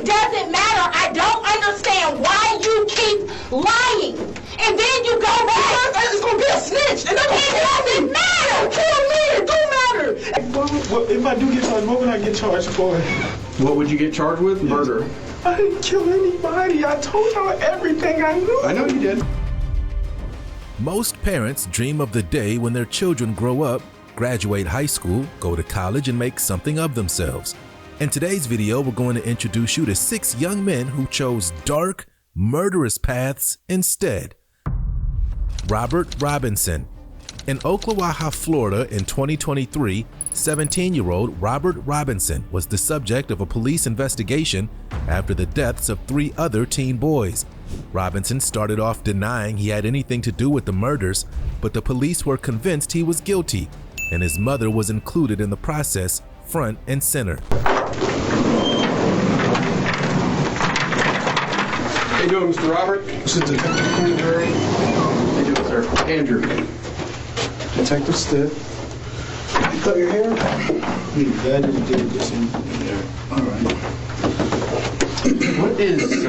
doesn't matter. I don't understand why you keep lying. And then you go back. It's going to be a snitch. And It doesn't matter. kill me. It don't matter. If I do get charged, what would I get charged for? What would you get charged with? Murder. I didn't kill anybody. I told y'all everything I knew. I know you did. Most parents dream of the day when their children grow up, graduate high school, go to college, and make something of themselves. In today's video, we're going to introduce you to 6 young men who chose dark, murderous paths instead. Robert Robinson. In Ocklawaha, Florida in 2023, 17-year-old Robert Robinson was the subject of a police investigation after the deaths of 3 other teen boys. Robinson started off denying he had anything to do with the murders, but the police were convinced he was guilty, and his mother was included in the process, front and center. How you doing, Mr. Robert? This is Detective Queenberry. How you doing, sir? Andrew. Detective Stitt. You cut your hair? Yeah, I did this in there. All right. What is,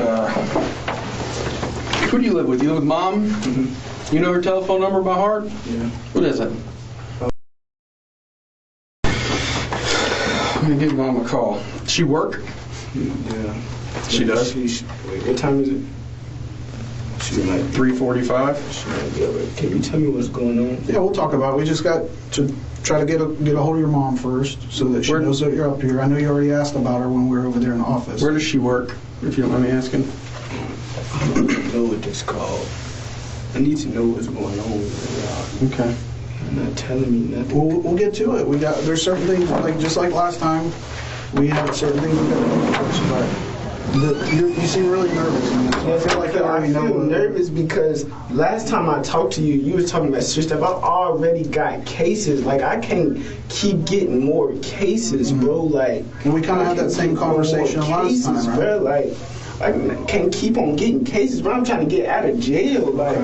who do you live with? You live with Mom? Mm-hmm. You know her telephone number by heart? Yeah. What is it? I'm going to give Mom a call. She work? Yeah. She does? Wait, what time is it? She might 3:45. She might be over. Can you tell me what's going on? Yeah, we'll talk about it. We just got to try to get a hold of your mom first so that she knows that you're up here. I know you already asked about her when we were over there in the office. Where does she work, if you don't mind me asking? I don't know what this called. I need to know what's going on. Okay. You're not telling me nothing. We'll get to it. There's certain things, like just like last time, we had certain things we got to do first, but you seem really nervous. And so I feel like you already know. I feel nervous because last time I talked to you, you was talking about stuff. I've already got cases. Like, I can't keep getting more cases, bro. Like, And we kind of had that same conversation last time, right? bro. Like, I can't keep on getting cases, bro. I'm trying to get out of jail. Like,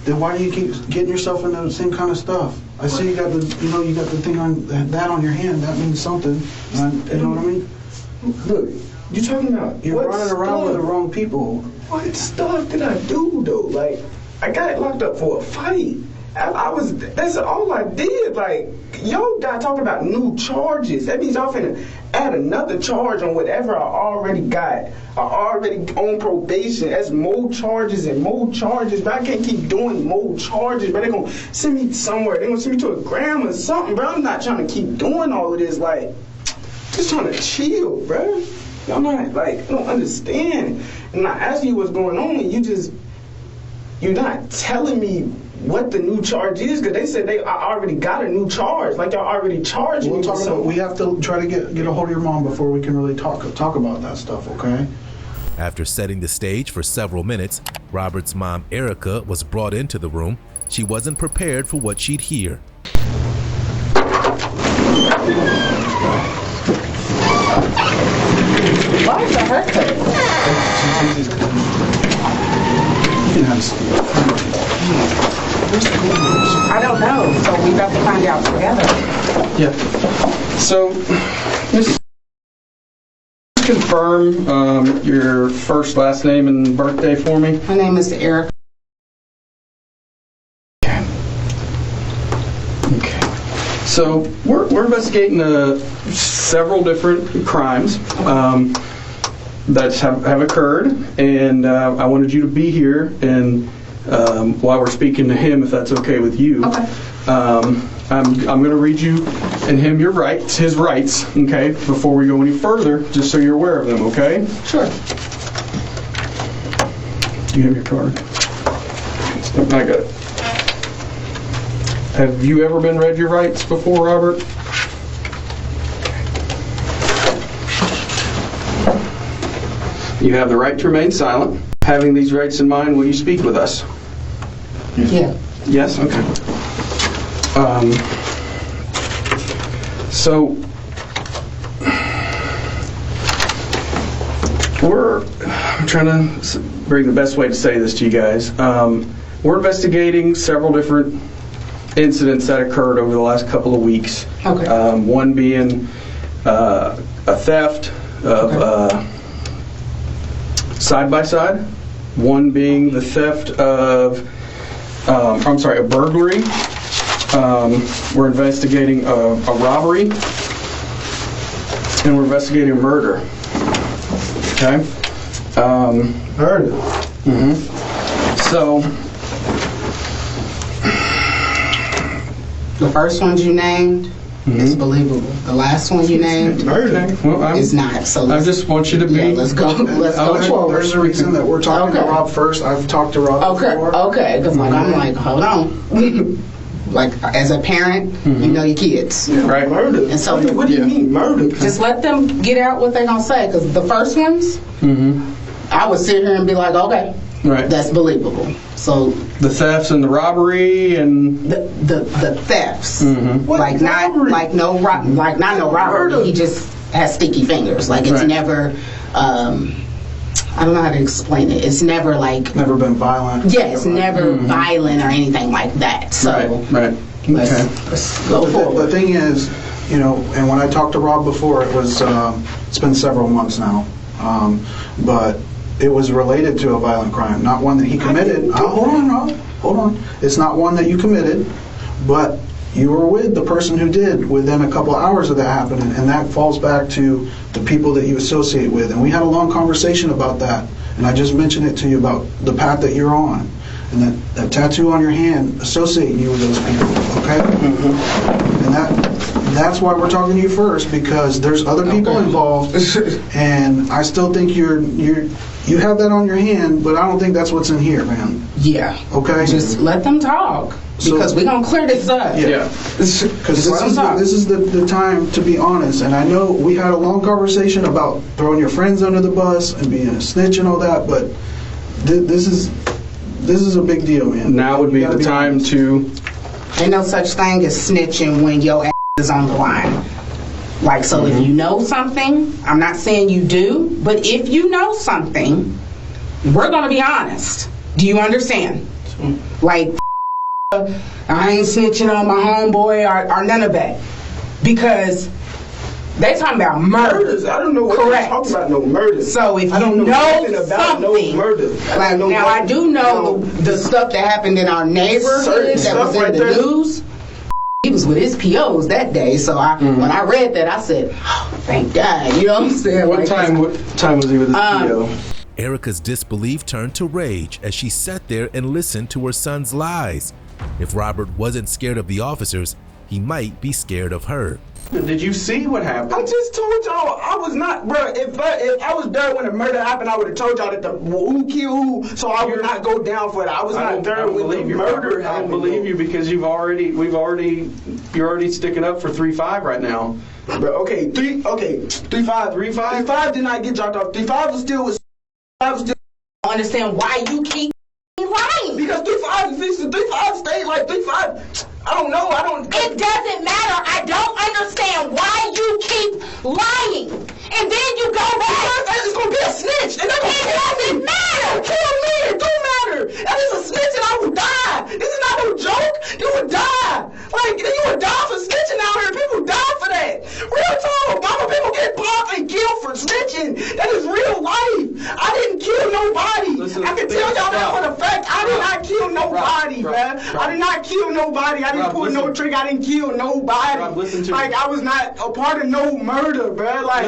Then why do you keep getting yourself into the same kind of stuff? I see you got the thing on that on your hand. That means something. You know what I mean? look, you talking about You're what running around with the wrong people. What stuff did I do though? Like, I got locked up for a fight. That's all I did. Like, y'all got talking about new charges. That means y'all finna add another charge on whatever I already got. I already on probation. That's more charges and more charges. But I can't keep doing more charges. But they're gonna send me somewhere. They're gonna send me to a gram or something, bro. I'm not trying to keep doing all of this. Like, just trying to chill, bro. Y'all not, like, I don't understand. And I ask you what's going on, and you're not telling me what the new charge is, because they said I already got a new charge. Like, y'all already charged me with something. We have to try to get a hold of your mom before we can really talk about that stuff, okay? After setting the stage for several minutes, Robert's mom, Erica, was brought into the room. She wasn't prepared for what she'd hear. Why is the haircut? I don't know, so we have to find out together. Yeah. So, just confirm your first, last name, and birthday for me. My name is Erica. Okay. So we're investigating several different crimes that have occurred, and I wanted you to be here and while we're speaking to him, if that's okay with you. Okay. I'm going to read you and him his rights, okay, before we go any further, just so you're aware of them, okay? Sure. Do you have your card? I got it. Have you ever been read your rights before, Robert? You have the right to remain silent. Having these rights in mind, will you speak with us? Yeah. Yes? Okay. So, I'm trying to bring the best way to say this to you guys. We're investigating several different incidents that occurred over the last couple of weeks. Okay. One being a theft of side by side. One being the theft of, a burglary. We're investigating a robbery, and we're investigating a murder. Okay. Murder. So The first ones you named is believable. The last one you named is not. So I just want you to be. yeah, let's go. Let's go forward. There's a reason that we're talking to Okay. Rob first. I've talked to Rob before. Okay, because I'm like, hold on. Like, as a parent, you know your kids. Right. Murder. And so, What do you mean murder? just let them get out what they're going to say. Because the first ones, I would sit here and be like, okay, Right. that's believable. So The thefts and the robbery and. the thefts, What like not robbery? like no like not no robbery. Murder. He just has sticky fingers. Like it's Right. never. I don't know how to explain it. It's never like. Never been violent. Yeah, it's never violent or anything like that. So Right. let's, Okay. let's go The forward. thing is, you know, and when I talked to Rob before, it was, it's been several months now, but it was related to a violent crime, not one that he committed. Hold on, Rob, hold on. It's not one that you committed, but you were with the person who did within a couple hours of that happening, and that falls back to the people that you associate with. And we had a long conversation about that, and I just mentioned it to you about the path that you're on, and that tattoo on your hand associating you with those people, okay? And that's why we're talking to you first, because there's other people involved, and I still think you have that on your hand, but I don't think that's what's in here, man. Yeah. Okay? Just let them talk because we're gonna clear this up. Yeah. Because Let 'em talk. this is the time to be honest, and I know we had a long conversation about throwing your friends under the bus and being a snitch and all that, but this is a big deal, man. Now would be You gotta the time honest. to. Ain't no such thing as snitching when your ass is on the line. Like, so if you know something, I'm not saying you do, but if you know something, we're gonna be honest. Do you understand? Like, I ain't snitching on my homeboy or none of that. Because they talking about murder. Murders. I don't know what Correct. you're talking about. No murders. So if I don't you know nothing know about something, no murder. like, now I do know the stuff that happened in our neighborhood Certain that stuff was in right the there. news. He was with his POs that day, so when I read that, I said, oh, "Thank God." You know what I'm saying? What Like, time was he with his PO? Erica's disbelief turned to rage as she sat there and listened to her son's lies. If Robert wasn't scared of the officers, he might be scared of her. Did you see what happened? I just told y'all I was not, bro. If I was there when the murder happened, I would have told y'all that who killed who, so I would not go down for that. I was not there when the murder I happened. don't believe you because you're already sticking up for 3-5 right now. Bro, okay, 3-5. 3-5 did not get dropped off. 3-5 was still with. I was still I don't understand why you keep lying. because 3-5 stayed like 3-5. I don't know. I don't. It doesn't matter. I don't understand why you keep lying. And then you go back. It's gonna be a snitch. And It doesn't matter. Kill me. It don't matter. That is a snitch and I would die. This is not no joke. You would die. Like, you would die for snitching out here. People die for that. Real talk. Mama, people get popped and killed for snitching. That is real life. I didn't kill nobody. Listen, I can tell y'all that for the fact. I did not kill nobody, man. I did not kill nobody. I didn't Rob, pull listen. no trick. I didn't kill nobody. Rob, listen to like, me. I was not a part of no murder, man. Like,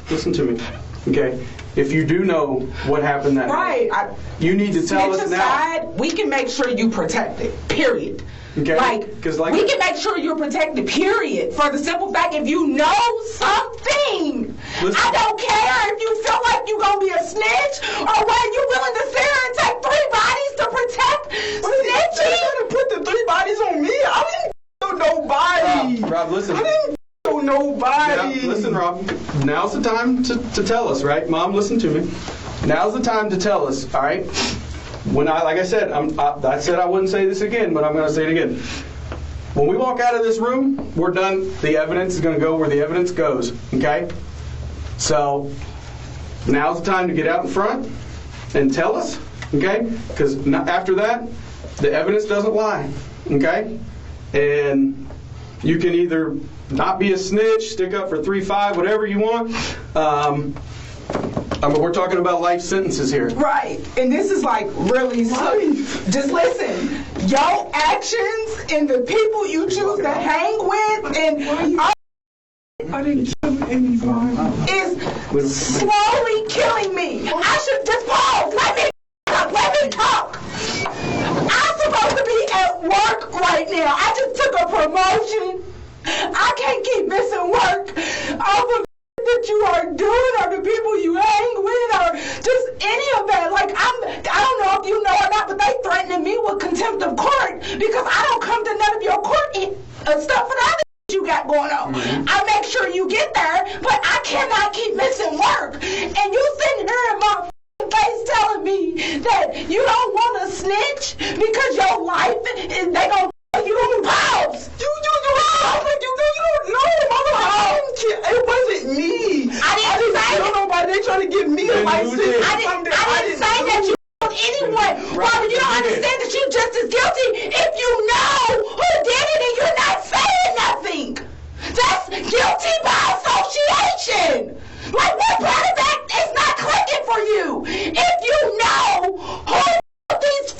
Listen to me. Okay? If you do know what happened that Right. night, you need to tell Snitch us now. aside, we can make sure you protected. Period. Okay? Like, 'Cause like- we can make sure you're protected. Period. For the simple fact, if you know something, Listen. I don't care if you feel like you're gonna be a snitch or whether you're willing to sit here and take 3 bodies to protect they snitching. gonna put the 3 bodies on me. I didn't kill nobody. Rob, listen. I didn't kill nobody. Now, listen, Rob. Now's the time to tell us, right? Mom, listen to me. Now's the time to tell us, all right? When like I said, I said I wouldn't say this again, but I'm going to say it again. When we walk out of this room, we're done. The evidence is going to go where the evidence goes, okay? So now's the time to get out in front and tell us, okay? Because after that, the evidence doesn't lie, okay? And you can either not be a snitch, stick up for 3-5, whatever you want. We're talking about life sentences here. Right. And this is like really just listen. Your actions and the people you choose to hang with and I didn't kill anybody. is slowly killing me. I should just pause. Let me talk. I'm supposed to be at work right now. I just took a promotion. I can't keep missing work over that you are doing or the people you hang with or just any of that. Like I don't know if you know or not, but they threatening me with contempt of court because I don't come to none of your court stuff for the other you got going on. I make sure you get there, but I cannot keep missing work. And you sitting here in my face telling me that you don't want to snitch because your life is they gonna you pause. You don't know. It wasn't me. I didn't say that. Nobody. They trying to get me a license. I didn't say that you anyone. Robert, you don't understand that you're just as guilty if you know who did it and you're not saying nothing. That's guilty by association. Like what part of that is not clicking for you? If you know who these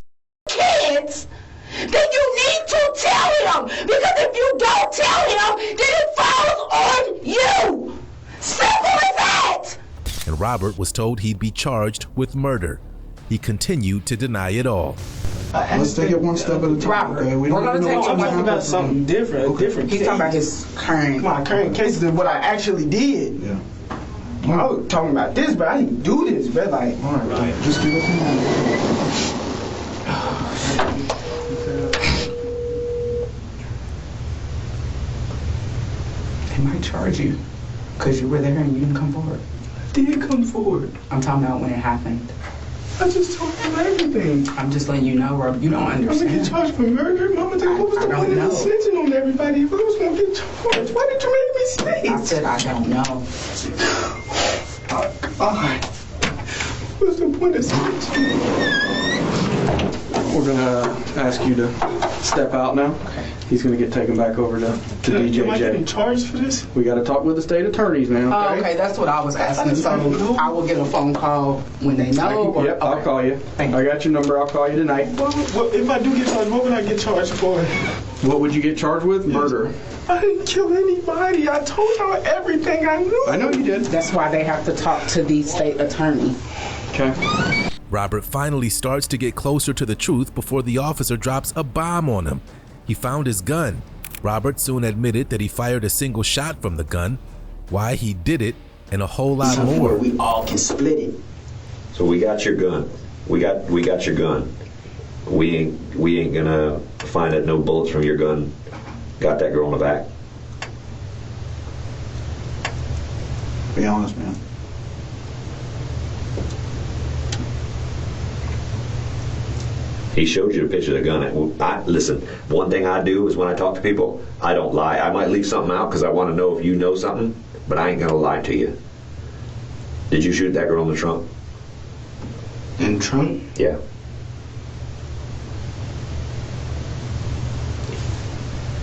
kids, then you need to tell him. Because if you don't tell him, then it falls on you. Simple as that. And Robert was told he'd be charged with murder. He continued to deny it all. Let's take it one step at a time. Robert, Okay? we're gonna take I'm talking about something different. A different He's case. talking about his current. My current case is what I actually did. Yeah. I was talking about this, but I didn't do this, but like. All right. Just give us a moment. They might charge you because you were there and you didn't come forward. Did come forward. I'm talking about when it happened. I just told them everything. I'm just letting you know, Rob. You don't I'm gonna get understand. charged for murder. Mama, what was I the don't point of know. me snitching on everybody if I was gonna get charged? Why did you make me snitch? I said I don't know. Oh, God. What's the point of snitching? We're gonna ask you to step out now. He's gonna get taken back over to Am I getting DJJ. charged for this? We got to talk with the state attorneys now. Oh, okay, that's what I was asking. So I will get a phone call when they know. Or, Yep, I'll okay. call you. Thank you. I got your number. I'll call you tonight. Well, if I do get charged, what would I get charged for? What would you get charged with? Murder. I didn't kill anybody. I told y'all everything I knew. I know you did. That's why they have to talk to the state attorney. Okay. Robert finally starts to get closer to the truth before the officer drops a bomb on him. He found his gun. Robert soon admitted that he fired a single shot from the gun, why he did it, and a whole lot more. We all can split it. So we got your gun. We got your gun. We ain't gonna find that no bullets from your gun got that girl in the back. Be honest, man. He showed you the picture of the gun. Listen, one thing I do is when I talk to people, I don't lie. I might leave something out because I want to know if you know something, but I ain't gonna lie to you. Did you shoot that girl in the trunk? In the trunk? Yeah.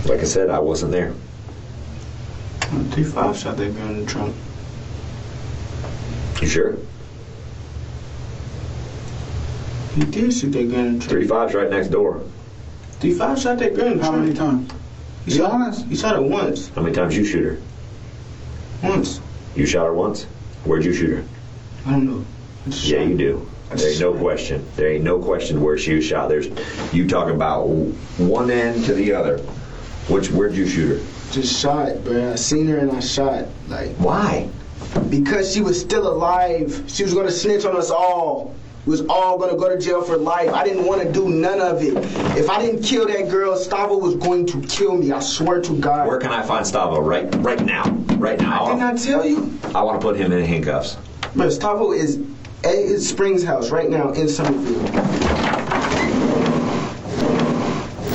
Like I said, I wasn't there. T5 shot that girl in the trunk. You sure? He did shoot that gun in the trunk. 35's right next door. T5 shot that girl in the How trunk. many times? He Be shot, honest. he shot her once. How many times you shoot her? Once. You shot her once? Where'd you shoot her? I don't know. I just Yeah, shot you her. do. There ain't no question. There ain't no question where she was shot. You talking about one end to the other. Where'd you shoot her? Just shot, bro. I seen her and I shot. Like, Why? because she was still alive. She was gonna snitch on us all. We was all gonna go to jail for life. I didn't want to do none of it. If I didn't kill that girl, Stavo was going to kill me. I swear to God. Where can I find Stavo right now? Right now. Didn't I tell you? I want to put him in handcuffs. Bro, Stavo is at his Springs house right now in Somerville.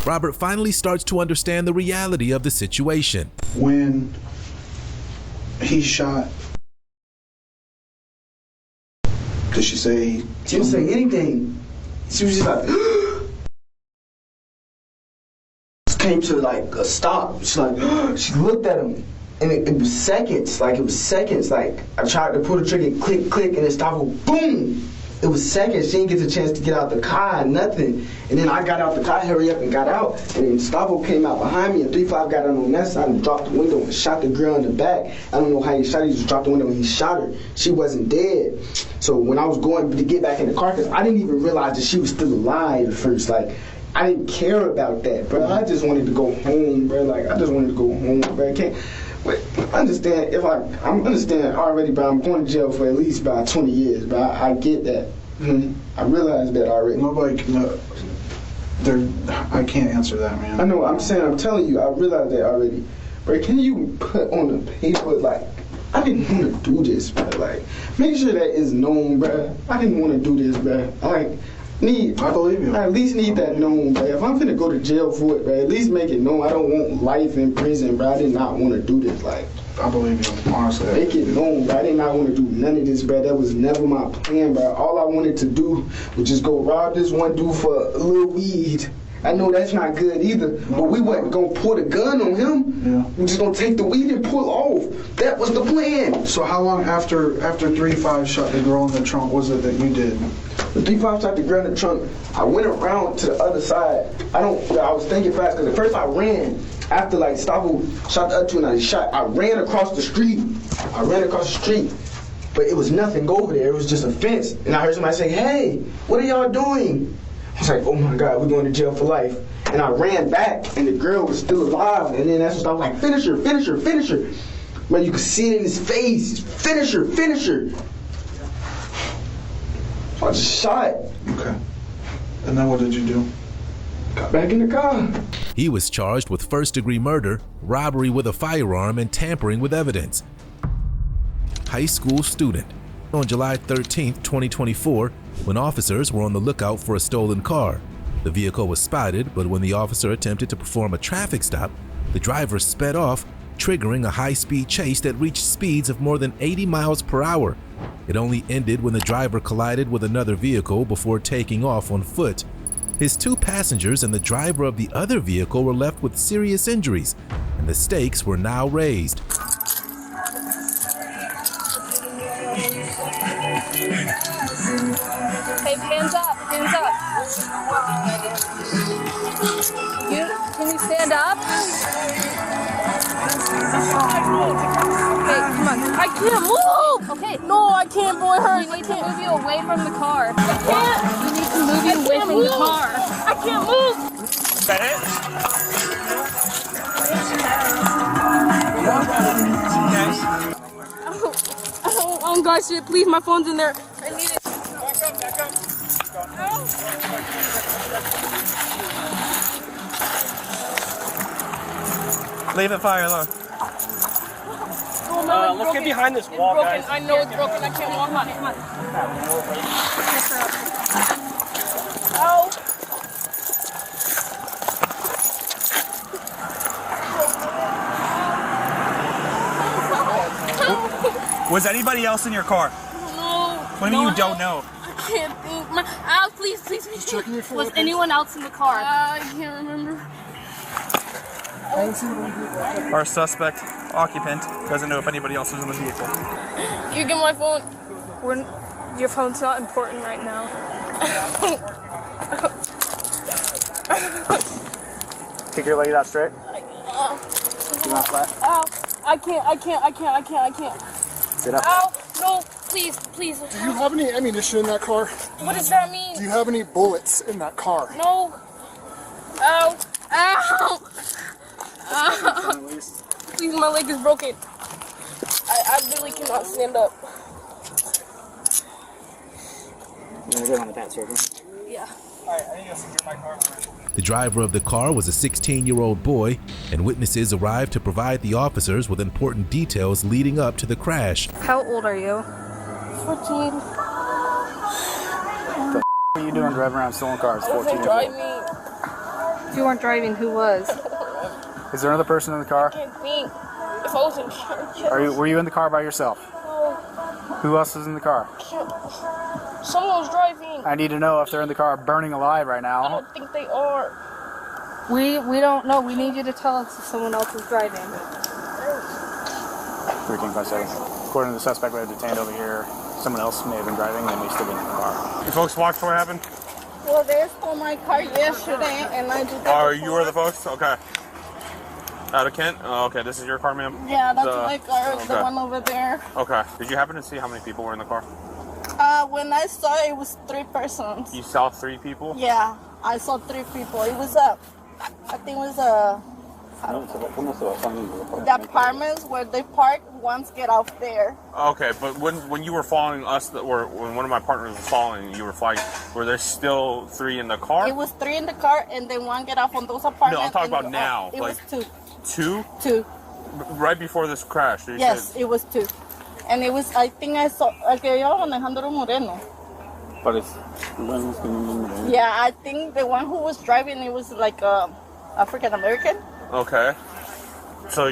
Robert finally starts to understand the reality of the situation. When he shot, did she say? She didn't say anything. She was just like, came to like a stop. She like, she looked at him. And it was seconds. Like, I tried to pull the trigger, click, click, and it stopped. Boom! It was seconds. She didn't get the chance to get out the car, nothing. And then I got out the car, hurry up and got out. And then Stavo came out behind me, and 3-5 got on that side and dropped the window and shot the girl in the back. I don't know how he shot her. He just dropped the window and he shot her. She wasn't dead. So when I was going to get back in the car, because I didn't even realize that she was still alive at first. Like, I didn't care about that, bro. I just wanted to go home, bro. Like, I just wanted to go home, bro. I can't. But understand, I understand already, but I'm going to jail for at least about 20 years, but I get that. I realize that already. I can't answer that, man. I know, I'm telling you, I realize that already. But can you put on the paper, like, I didn't want to do this, bro. Like, make sure that is known, bro. I didn't want to do this, bro. I believe you. I at least need that known, bro. If I'm finna go to jail for it, bro, at least make it known. I don't want life in prison, bro. I did not want to do this. Like, I believe you, honestly. Make it known, bro. I did not want to do none of this, bro. That was never my plan, bro. All I wanted to do was just go rob this one dude for a little weed. I know that's not good either, but we wasn't gonna pull the gun on him. Yeah. We just gonna take the weed and pull off. That was the plan. So how long after 3-5 shot the girl in the trunk was it that you did? The 3-5 shot the girl in the trunk. I went around to the other side. I was thinking fast because at first I ran. After like Stavo shot the other two and I ran across the street. But it was nothing over there. It was just a fence. And I heard somebody say, "Hey, what are y'all doing?" I was like, "Oh my God, we're going to jail for life." And I ran back, and the girl was still alive. And then that's when I was like, "Finish her, finish her, finish her." But you could see it in his face. Finish her, finish her. So I just shot. Okay. And then what did you do? Got back in the car. He was charged with first-degree murder, robbery with a firearm, and tampering with evidence. High school student. On July 13, 2024, when officers were on the lookout for a stolen car. The vehicle was spotted, but when the officer attempted to perform a traffic stop, the driver sped off, triggering a high-speed chase that reached speeds of more than 80 miles per hour. It only ended when the driver collided with another vehicle before taking off on foot. His two passengers and the driver of the other vehicle were left with serious injuries, and the stakes were now raised. Hey, hands up, hands up. Can you stand up? Okay, come on. I can't move! Okay. No, I can't, boy, hurry. We need to move you away from the car. I can't. We need to move you away from the car. I can't move! Is that it? Oh, gosh, shit, please, my phone's in there. I need it. Back up. Leave it fire alone. Oh, no, let's get behind this wall, guys. I know it's broken. I can't walk on it. Come on. Ow. Was anybody else in your car? No. What do you mean you don't know? I can't think. Ow, please. Was anyone else in the car? I can't remember. Our suspect occupant doesn't know if anybody else was in the vehicle. You get my phone. Your phone's not important right now. Kick your leg out straight. Not flat. Ow. I can't. Sit up. Ow. No, please. Do you have any ammunition in that car? What does that mean? Do you have any bullets in that car? No. Ow. Please, my leg is broken. I really cannot stand up. You want to go on the pants, surgeon? Yeah. Alright, I need to secure my car. The driver of the car was a 16-year-old boy, and witnesses arrived to provide the officers with important details leading up to the crash. How old are you? 14. What are you doing driving around stolen cars? 14 years old. If you weren't driving, who was? Is there another person in the car? I can't think. If I was in charge. Were you in the car by yourself? No. Who else was in the car? Someone was driving. I need to know if they're in the car burning alive right now. I don't think they are. We don't know. We need you to tell us if someone else is driving. 1357. According to the suspect, we have detained over here. Someone else may have been driving, and may still be in the car. You folks watched what happened? Well, they stole my car yesterday, and I just... Oh, you were the folks? Okay. Out of Kent? Oh, okay, this is your car, ma'am? Yeah, that's my car, the one over there. Okay. Did you happen to see how many people were in the car? When I saw it was 3 persons. You saw 3 people? Yeah, I saw 3 people. It was I think it was the apartments where they park once get out there. Okay, but when you were following us, or when one of my partners was following, you were flying, were there still 3 in the car? It was 3 in the car, and then one get off on those apartments. No, I'm talking about now. It was 2. 2? 2. Right before this crash? Yes, it was 2. And it was, I think I saw, Alejandro Moreno. Yeah, I think the one who was driving, it was like African American. Okay. So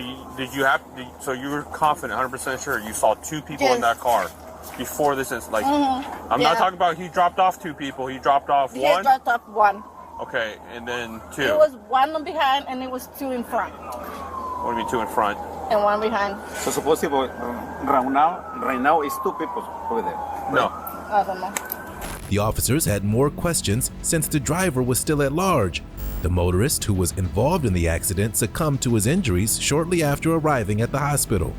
so you were confident, 100% sure you saw 2 people in that car before this is like, I'm not talking about he dropped off 2 people, he dropped off 1? He dropped off 1. Okay, and then 2. It was 1 behind and it was 2 in front. What do you mean 2 in front? And 1 behind. So supposedly, right now is 2 people over there. No. I don't know. The officers had more questions since the driver was still at large. The motorist who was involved in the accident succumbed to his injuries shortly after arriving at the hospital.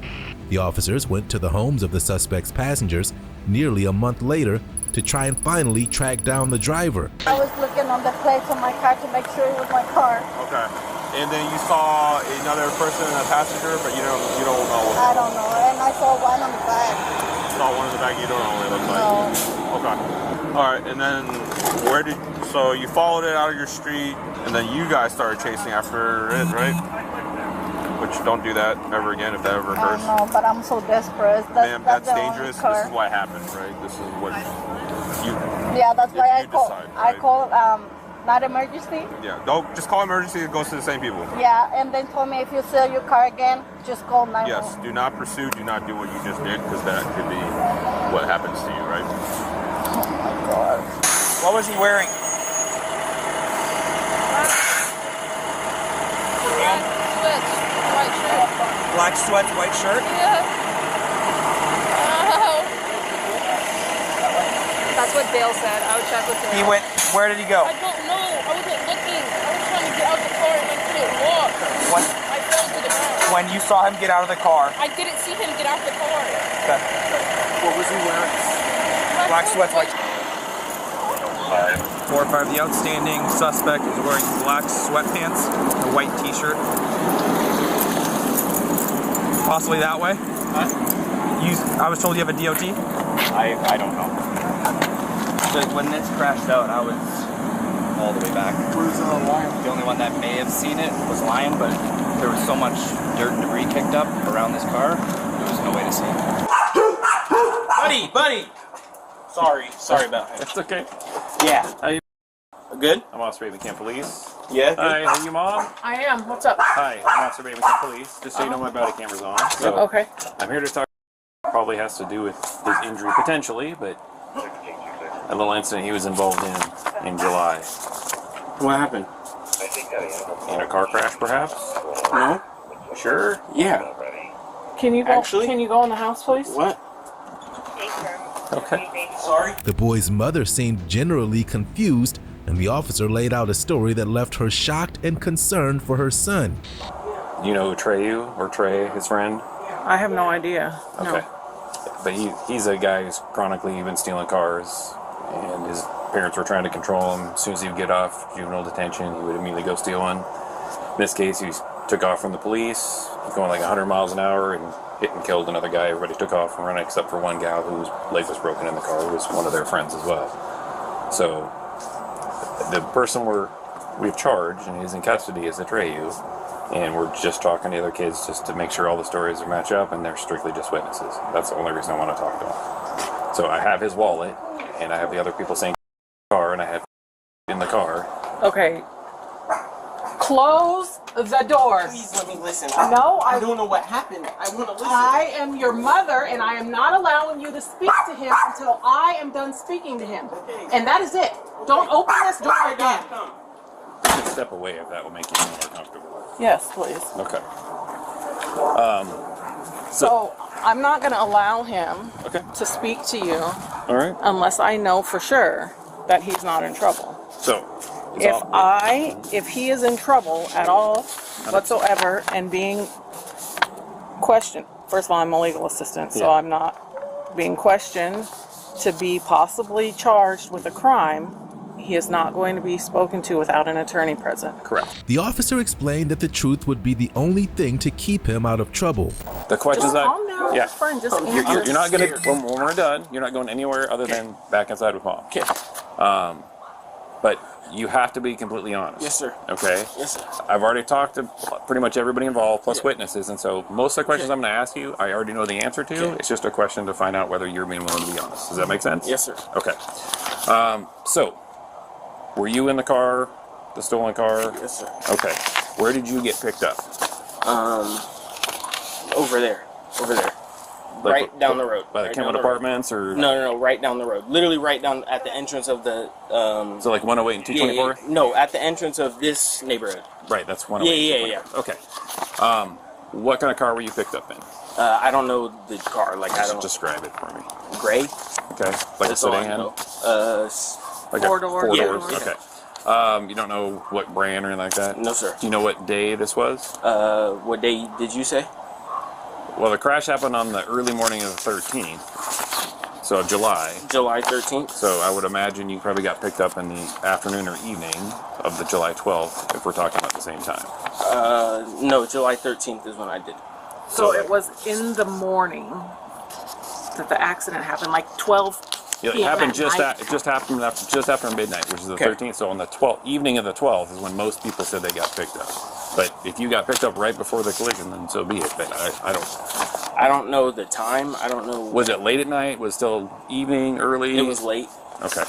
The officers went to the homes of the suspect's passengers nearly a month later to try and finally track down the driver. I was looking on the plates on my car to make sure it was my car. Okay. And then you saw another person in a passenger, but you don't know. I don't know. And I saw 1 on the back. You saw 1 in the back, you don't know what it looks like. No. Okay. All right, and then so you followed it out of your street, and then you guys started chasing after it, right? Which, don't do that ever again if that ever occurs. I know, but I'm so desperate. Ma'am, that's dangerous. This is what happened, right? This is what you... Yeah, that's why I called. Decide, I right? called, not emergency. Yeah, don't just call emergency. It goes to the same people. Yeah, and then told me if you sell your car again, just call 911. Yes, do not pursue. Do not do what you just did, because that could be what happens to you, right? Oh my God. What was he wearing? Black sweats, white shirt? Yeah. Oh. That's what Dale said. I would check with him. He went, where did he go? I don't know. I wasn't looking. I was trying to get out the car and I couldn't walk. I fell to the ground. When you saw him get out of the car? I didn't see him get out the car. Okay. What was he wearing? Black sweats, white shirt. 4 or 5. The outstanding suspect is wearing black sweatpants, a white t-shirt. Possibly that way? Huh? I was told you have a DOT? I don't know. So when this crashed out, I was all the way back. Where's Lion? The only one that may have seen it was Lion, but there was so much dirt and debris kicked up around this car, there was no way to see it. Buddy! Sorry about that. It's okay. Yeah. Hey. Good? I'm Officer Raven Camp Police. Yeah. Hi, are you Mom? I am. What's up? Hi, I'm Officer Raven Camp Police. Just so you know, my body camera's on. So Okay. I'm here to talk. Probably has to do with his injury potentially, but a little incident he was involved in July. What happened? In a car crash, perhaps? No. Sure. Yeah. Can you go? Actually? Can you go in the house, please? What? Okay. Sorry. The boy's mother seemed generally confused, and the officer laid out a story that left her shocked and concerned for her son. You know Trey, his friend? I have no idea. Okay. No. But he's a guy who's chronically been stealing cars, and his parents were trying to control him. As soon as he would get off juvenile detention, he would immediately go steal one. In this case, he took off from the police, going like 100 miles an hour, and hit and killed another guy. Everybody took off and ran except for one gal whose leg was broken in the car, who was one of their friends as well. So the person we've charged and is in custody is Atreyu, and we're just talking to the other kids just to make sure all the stories match up, and they're strictly just witnesses. That's the only reason I want to talk to him. So I have his wallet, and I have the other people saying car, and I have in the car. Okay. Close the door. Please let me listen. No, I don't know what happened. I want to listen. I am your mother, and I am not allowing you to speak to him until I am done speaking to him. Okay. And that is it. Don't open this door again. You can step away if that will make you more comfortable. Yes, please. Okay. So I'm not going to allow him Okay. to speak to you All right. unless I know for sure that he's not in trouble. So, If he is in trouble at all whatsoever and being questioned, first of all, I'm a legal assistant, so I'm not being questioned to be possibly charged with a crime. He is not going to be spoken to without an attorney present. Correct. The officer explained that the truth would be the only thing to keep him out of trouble. The questions Just calm down, yeah, friend. Just you're not going to, when we're done, you're not going anywhere other than back inside with Mom. Okay. But you have to be completely honest. Yes, sir. Okay? Yes, sir. I've already talked to pretty much everybody involved, plus witnesses, and so most of the questions I'm going to ask you, I already know the answer to. It's just a question to find out whether you're being willing to be honest. Does that make sense? Yes, sir. Okay. So, were you in the car, the stolen car? Yes, sir. Okay. Where did you get picked up? Over there. Like, right down the road. By the right Kenwood Apartments, or? No, right down the road. Literally right down at the entrance of the... so like 108 and 224? Yeah, no, at the entrance of this neighborhood. Right, that's 108. Yeah. Okay. What kind of car were you picked up in? I don't know the car. Like, I don't... Describe it for me. Gray. Okay. Like That's a all I sedan? know. Like Four-door. Four Yeah. doors. Okay. You don't know what brand or anything like that? No, sir. Do you know what day this was? What day did you say? Well, the crash happened on the early morning of the 13th, so of July. July 13th. So I would imagine you probably got picked up in the afternoon or evening of the July 12th, if we're talking about the same time. No, July 13th is when I did. So it was in the morning that the accident happened, like 12 It happened just after midnight, which is the 13th. So on the 12th, evening of the 12th is when most people said they got picked up. But if you got picked up right before the collision, then so be it. But I don't know the time. I don't know. Was it late at night? Was it still evening, early? It was late. Okay.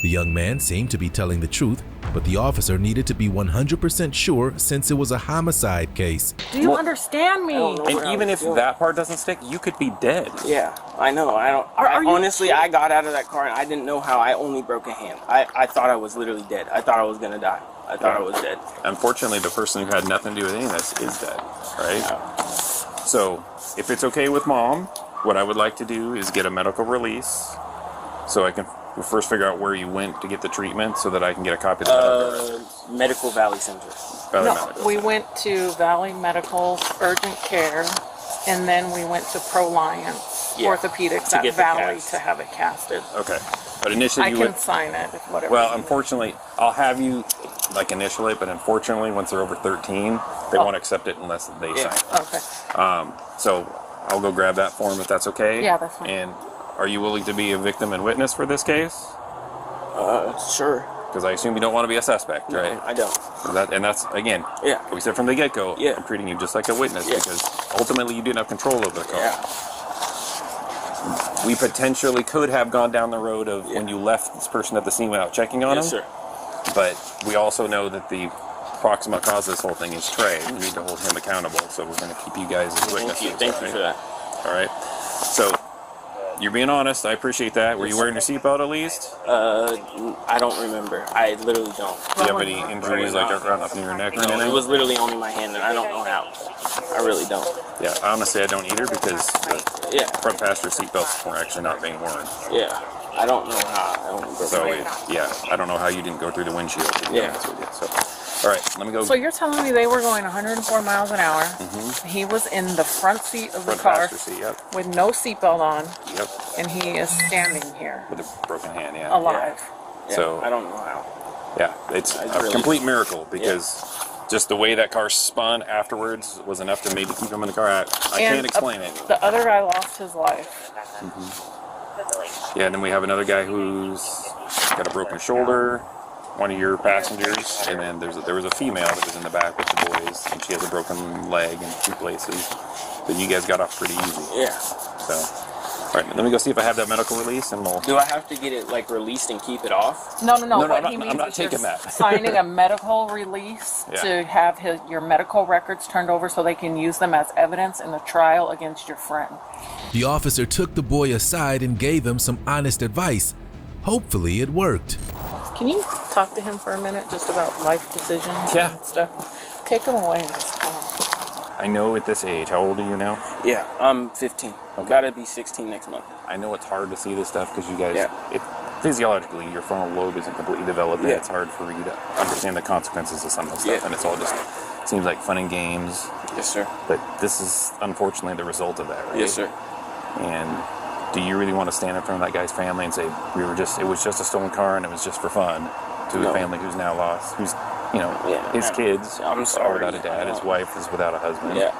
The young man seemed to be telling the truth, but the officer needed to be 100% sure since it was a homicide case. Do you understand me? And even if that part doesn't stick, you could be dead. Yeah, I know. I don't. Honestly, I got out of that car and I didn't know how. I only broke a hand. I thought I was literally dead. I thought I was gonna die. I thought I was dead. Unfortunately, the person who had nothing to do with any of this is dead, right? Yeah. So, if it's okay with Mom, what I would like to do is get a medical release so I can first figure out where you went to get the treatment so that I can get a copy of the medical records. Medical Valley Center. We went to Valley Medical Urgent Care, and then we went to ProLiance Orthopedics at Valley to have it casted. Okay. But initially I you can sign it, if whatever. Well, unfortunately, I'll have you initial it, but unfortunately, once they're over 13, they won't accept it unless they sign it. Okay. So I'll go grab that form if that's okay. Yeah, that's fine. And are you willing to be a victim and witness for this case? Sure. Because I assume you don't want to be a suspect, right? I don't. And that's, again, we said from the get-go, I'm treating you just like a witness because ultimately you didn't have control over the car. Yeah. We potentially could have gone down the road of when you left this person at the scene without checking on him. Yes, sir. But we also know that the proximate cause of this whole thing is Trey. We need to hold him accountable, so we're going to keep you guys as witnesses. Thank you for that. All right. So, you're being honest. I appreciate that. Were you wearing your seatbelt at least? I don't remember. I literally don't. Do you have any injuries like around up near your neck or anything? It was literally only my hand, and I don't know how. I really don't. Yeah, honestly, I don't either because the front passenger seatbelts were actually not being worn. Yeah, I don't know how. I don't know how you didn't go through the windshield. To be honest with you. So, all right, let me go. So you're telling me they were going 104 miles an hour. Mm-hmm. He was in the front seat of the car with no seatbelt on. Yep. And he is standing here with a broken hand. Yeah. Alive. Yeah. So I don't know how. Yeah, it's a complete miracle because just the way that car spun afterwards was enough to maybe keep him in the car. I can't explain it. The other guy lost his life. Mm-hmm. Yeah, and then we have another guy who's got a broken shoulder, one of your passengers, and then there was a female that was in the back with the boys, and she has a broken leg in 2 places. But you guys got off pretty easy. Yeah. So, all right, let me go see if I have that medical release, and we'll... Do I have to get it, released and keep it off? No. I'm not taking that. Signing a medical release to have your medical records turned over so they can use them as evidence in the trial against your friend. The officer took the boy aside and gave him some honest advice. Hopefully it worked. Can you talk to him for a minute just about life decisions and stuff? Take him away. I know at this age, how old are you now? Yeah, I'm 15. I've got to be 16 next month. I know it's hard to see this stuff because you guys, physiologically, your frontal lobe isn't completely developed. And it's hard for you to understand the consequences of some of the stuff. And it's all just seems like fun and games. Yes, sir. But this is unfortunately the result of that, right? Yes, sir. And do you really want to stand in front of that guy's family and say, it was just a stolen car and it was just for fun, to a family who's now lost, who's, his kids are without a dad, his wife is without a husband. Yeah.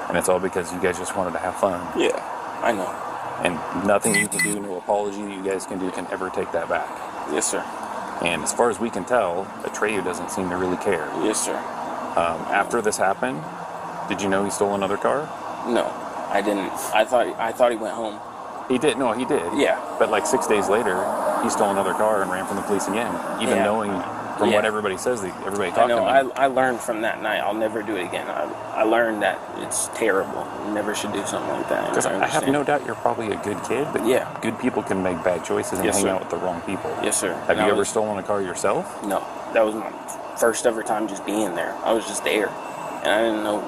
And it's all because you guys just wanted to have fun. Yeah, I know. And nothing you can do, no apology you guys can do can ever take that back. Yes, sir. And as far as we can tell, Atreyu doesn't seem to really care. Yes, sir. After this happened, did you know he stole another car? No, I didn't. I thought he went home. He did. No, he did. Yeah. But like 6 days later, he stole another car and ran from the police again, even knowing from what everybody says, everybody talked to him. I learned from that night. I'll never do it again. I learned that it's terrible. You never should do something like that. Because I have no doubt you're probably a good kid, but good people can make bad choices and hang out with the wrong people. Yes, sir. Have you ever stolen a car yourself? No. That was my first ever time just being there. I was just there, and I didn't know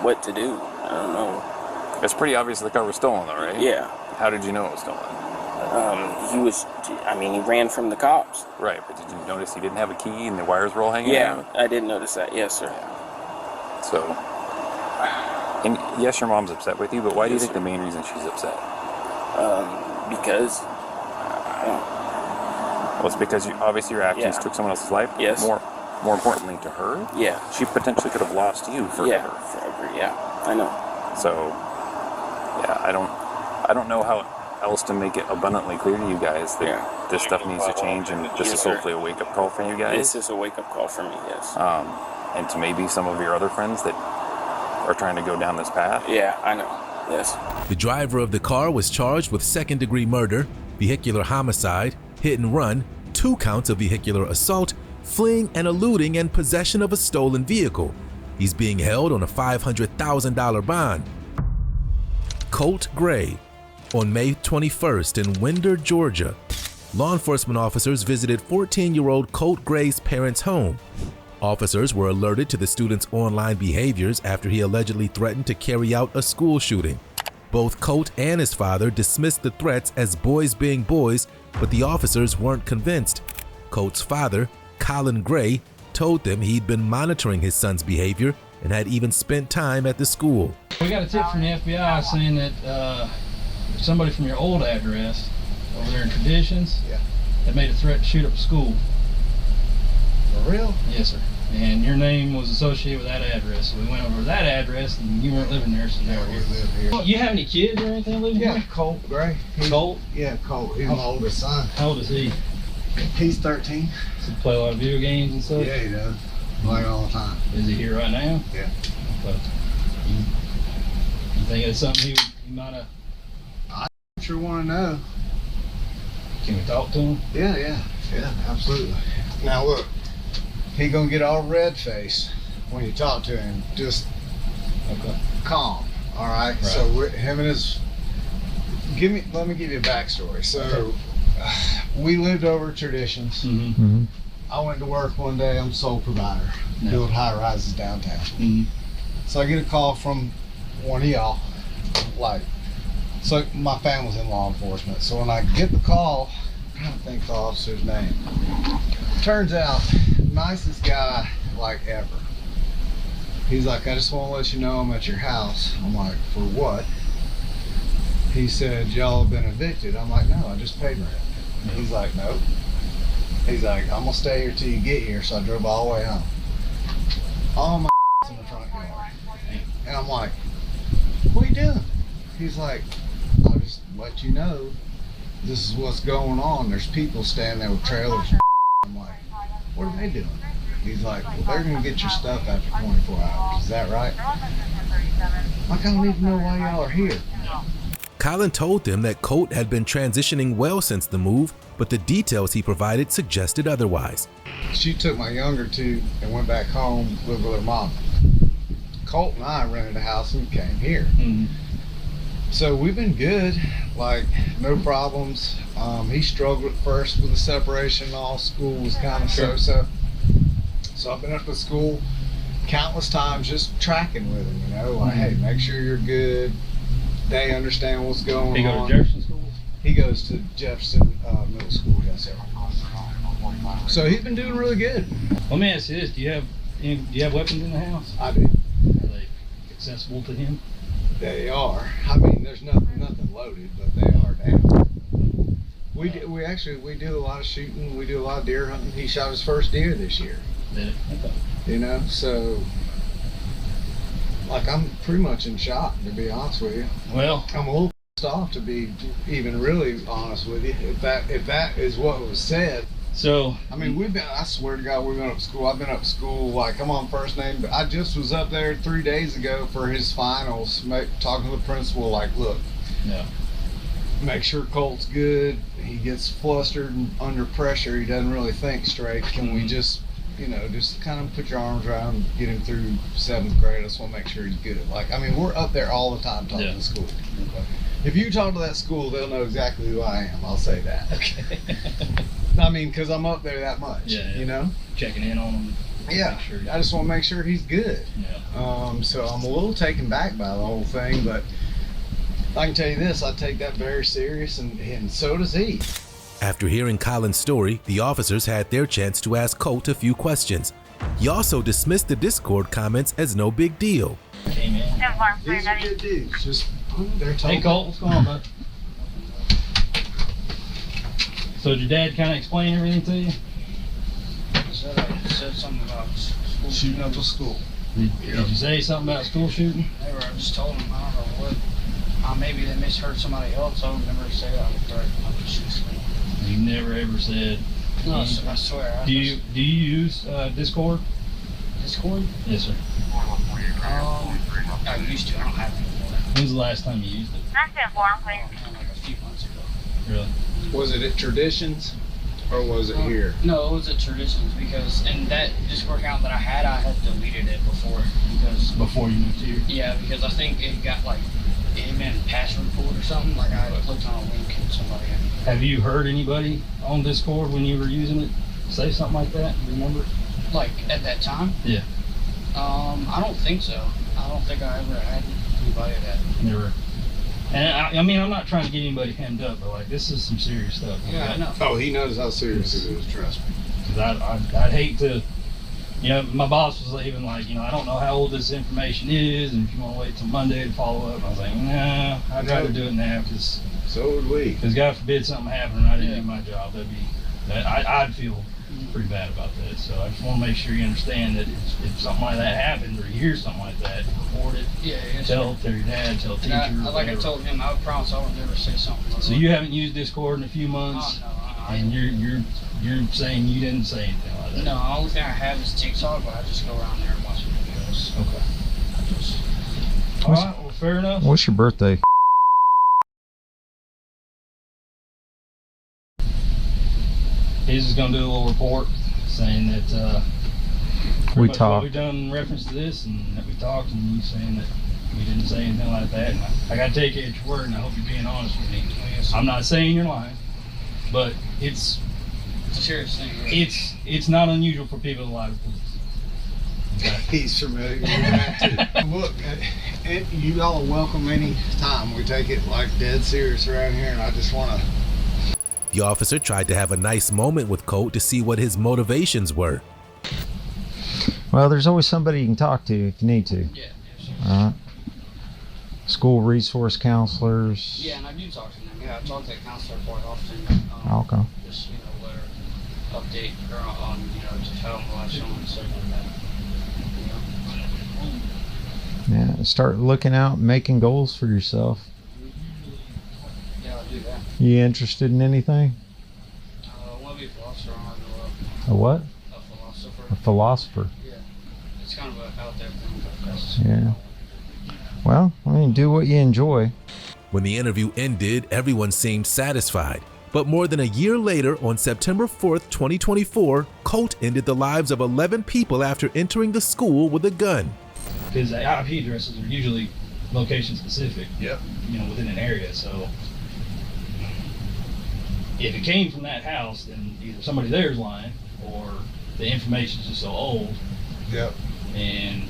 what to do. I don't know. It's pretty obvious the car was stolen, though, right? Yeah. How did you know it was stolen? He ran from the cops. Right, but did you notice he didn't have a key and the wires were all hanging out? Yeah, I did notice that. Yes, sir. Yeah. So, and yes, your mom's upset with you, but why do you think the main reason she's upset? Because, well, it's because obviously your actions took someone else's life. Yes. More importantly to her. Yeah. She potentially could have lost you forever. Yeah, forever. Yeah, I know. So, yeah, I don't know how else to make it abundantly clear to you guys that this stuff needs to change, and this is hopefully a wake-up call for you guys. This is a wake-up call for me, yes. And to maybe some of your other friends that are trying to go down this path. Yeah, I know. Yes. The driver of the car was charged with second-degree murder, vehicular homicide, hit and run, 2 counts of vehicular assault, fleeing and eluding, and possession of a stolen vehicle. He's being held on a $500,000 bond. Colt Gray. On May 21st in Winder, Georgia, law enforcement officers visited 14-year-old Colt Gray's parents' home. Officers were alerted to the student's online behaviors after he allegedly threatened to carry out a school shooting. Both Colt and his father dismissed the threats as boys being boys, but the officers weren't convinced. Colt's father, Colin Gray, told them he'd been monitoring his son's behavior and had even spent time at the school. We got a tip from the FBI saying that somebody from your old address over there in Traditions had made a threat to shoot up a school. For real? Yes, sir. And your name was associated with that address. So we went over to that address, and you weren't living there, so now we're here. Live here. You have any kids or anything living here? Yeah, Colt Gray. Colt? Yeah, Colt. He's my oldest son. How old is he? He's 13. Does he play a lot of video games and stuff? Yeah, he does. Play all the time. Is he here right now? Yeah. But you think it's something he might have... I sure want to know. Can we talk to him? Yeah, absolutely. Now look, he gonna get all red face when you talk to him. Just calm. All right. So him and his. Let me give you a backstory. So we lived over at Traditions. Mm-hmm. I went to work one day. I'm sole provider. Build high rises downtown. Mm-hmm. So I get a call from one of y'all, so my family's in law enforcement. So when I get the call, I'm trying to think the officer's name. Turns out, nicest guy ever. He's like, I just want to let you know I'm at your house. I'm like, for what? He said, y'all have been evicted. I'm like, no, I just paid rent. He's like, nope. He's like, I'm gonna stay here till you get here. So I drove all the way home. All my in the front yard. And I'm like, what are you doing? He's like, I'll just let you know this is what's going on. There's people standing there with trailers and I'm like, what are they doing? He's like, well, they're gonna get your stuff after 24 hours. Is that right? Like, I don't even know why y'all are here. Colin told them that Colt had been transitioning well since the move, but the details he provided suggested otherwise. She took my younger two and went back home, lived with her mom. Colt and I rented a house and came here. Mm-hmm. So we've been good, no problems. He struggled at first with the separation. All school was kind of so-so. So I've been up at school, countless times just tracking with him, you know, like, hey, make sure you're good. They understand what's going on. He go to Jefferson School? He goes to Jefferson Middle School, yes, sir. So he's been doing really good. Let me ask you this: do you have weapons in the house? I do. Are they accessible to him? They are. I mean, there's nothing loaded, but they are down. We do a lot of shooting. We do a lot of deer hunting. He shot his first deer this year. Yeah. Okay. You know, so like I'm pretty much in shock, to be honest with you. Well, I'm a little pissed off, to be even really honest with you. If that is what was said. So I mean, I swear to God, we've been up to school. I've been up to school, like, I'm on first name, but I just was up there 3 days ago for his finals, talking to the principal, like, look, yeah, make sure Colt's good. He gets flustered and under pressure. He doesn't really think straight. Can we just, you know, just kind of put your arms around him, get him through 7th grade? I just want to make sure he's good. Like, I mean, we're up there all the time talking to school. Okay. If you talk to that school, they'll know exactly who I am. I'll say that. Okay. I mean, because I'm up there that much. Yeah. You know? Checking in on him. Yeah. Sure. I just want to make sure he's good. Yeah. So I'm a little taken back by the whole thing, but I can tell you this, I take that very serious, and so does he. After hearing Colin's story, the officers had their chance to ask Colt a few questions. He also dismissed the Discord comments as no big deal. Came in. These are good dudes. Just they're Hey Colt, what's going on, bud? So did your dad kind of explain everything to you? Said something about school shooting up a school. Did you say something about school shooting? Never. I just told him, I don't know what. Maybe they misheard somebody else. I would never say I would threaten them to shoot me. You never ever said. No, I swear. Do you use Discord? Discord? Yes, sir. I used to. I don't have it anymore. When's the last time you used it? Like a few months ago. Really? Was it at Traditions, or was it here? No, it was at Traditions, because in that Discord account that I had deleted it before, because before you moved here. Yeah, because I think it got like it had been password pulled or something. Like I clicked on a link and somebody had. Have you heard anybody on Discord when you were using it say something like that? Remember? Like at that time? Yeah. I don't think so. I don't think I ever had anybody that. Never. And I mean, I'm not trying to get anybody hemmed up, but like, this is some serious stuff. Yeah, I know. Oh, he knows how serious it is, trust me. Because I'd hate to, you know, my boss was even like, you know, I don't know how old this information is, and if you want to wait till Monday to follow up. I was like, nah, I'd rather do it now, because. So would we. Because God forbid something happened and I didn't do my job, I'd feel pretty bad about that. So I just want to make sure you understand that if something like that happens, or you hear something like that, report it. Yeah, tell your dad, tell teacher. Like I told him, I would promise I would never say something like that. So you haven't used Discord in a few months, and you're saying you didn't say anything like that. No, the only thing I have is TikTok, but I just go around there and watch videos. Okay. All right. Well, fair enough. What's your birthday? He's just gonna do a little report saying that we talked. We've done in reference to this, and that we talked, and you saying that we didn't say anything like that. And I gotta take you at your word, and I hope you're being honest with me. I'm not saying you're lying, but it's a serious thing. Right? It's not unusual for people to lie to police. Okay. He's familiar with that too. Look, you all are welcome any time. We take it like dead serious around here, and I just want to. The officer tried to have a nice moment with Colt to see what his motivations were. Well, there's always somebody you can talk to if you need to. Yeah. School resource counselors. Yeah, and I do talk to them. Yeah, I talk to that counselor quite often. Okay. Just, you know, let her update her on, you know, just how my life's going and stuff like that. You know? Yeah, start looking out, making goals for yourself. Yeah, I do that. You interested in anything? I want to be a philosopher when I grow up. A what? A philosopher. A philosopher. Yeah. It's kind of an out there thing, but that's... Yeah. Well, I mean, do what you enjoy. When the interview ended, everyone seemed satisfied. But more than a year later, on September 4th, 2024, Colt ended the lives of 11 people after entering the school with a gun. Because the IP addresses are usually location specific. Yep. You know, within an area, so if it came from that house, then either somebody there is lying, or the information is just so old. Yep. and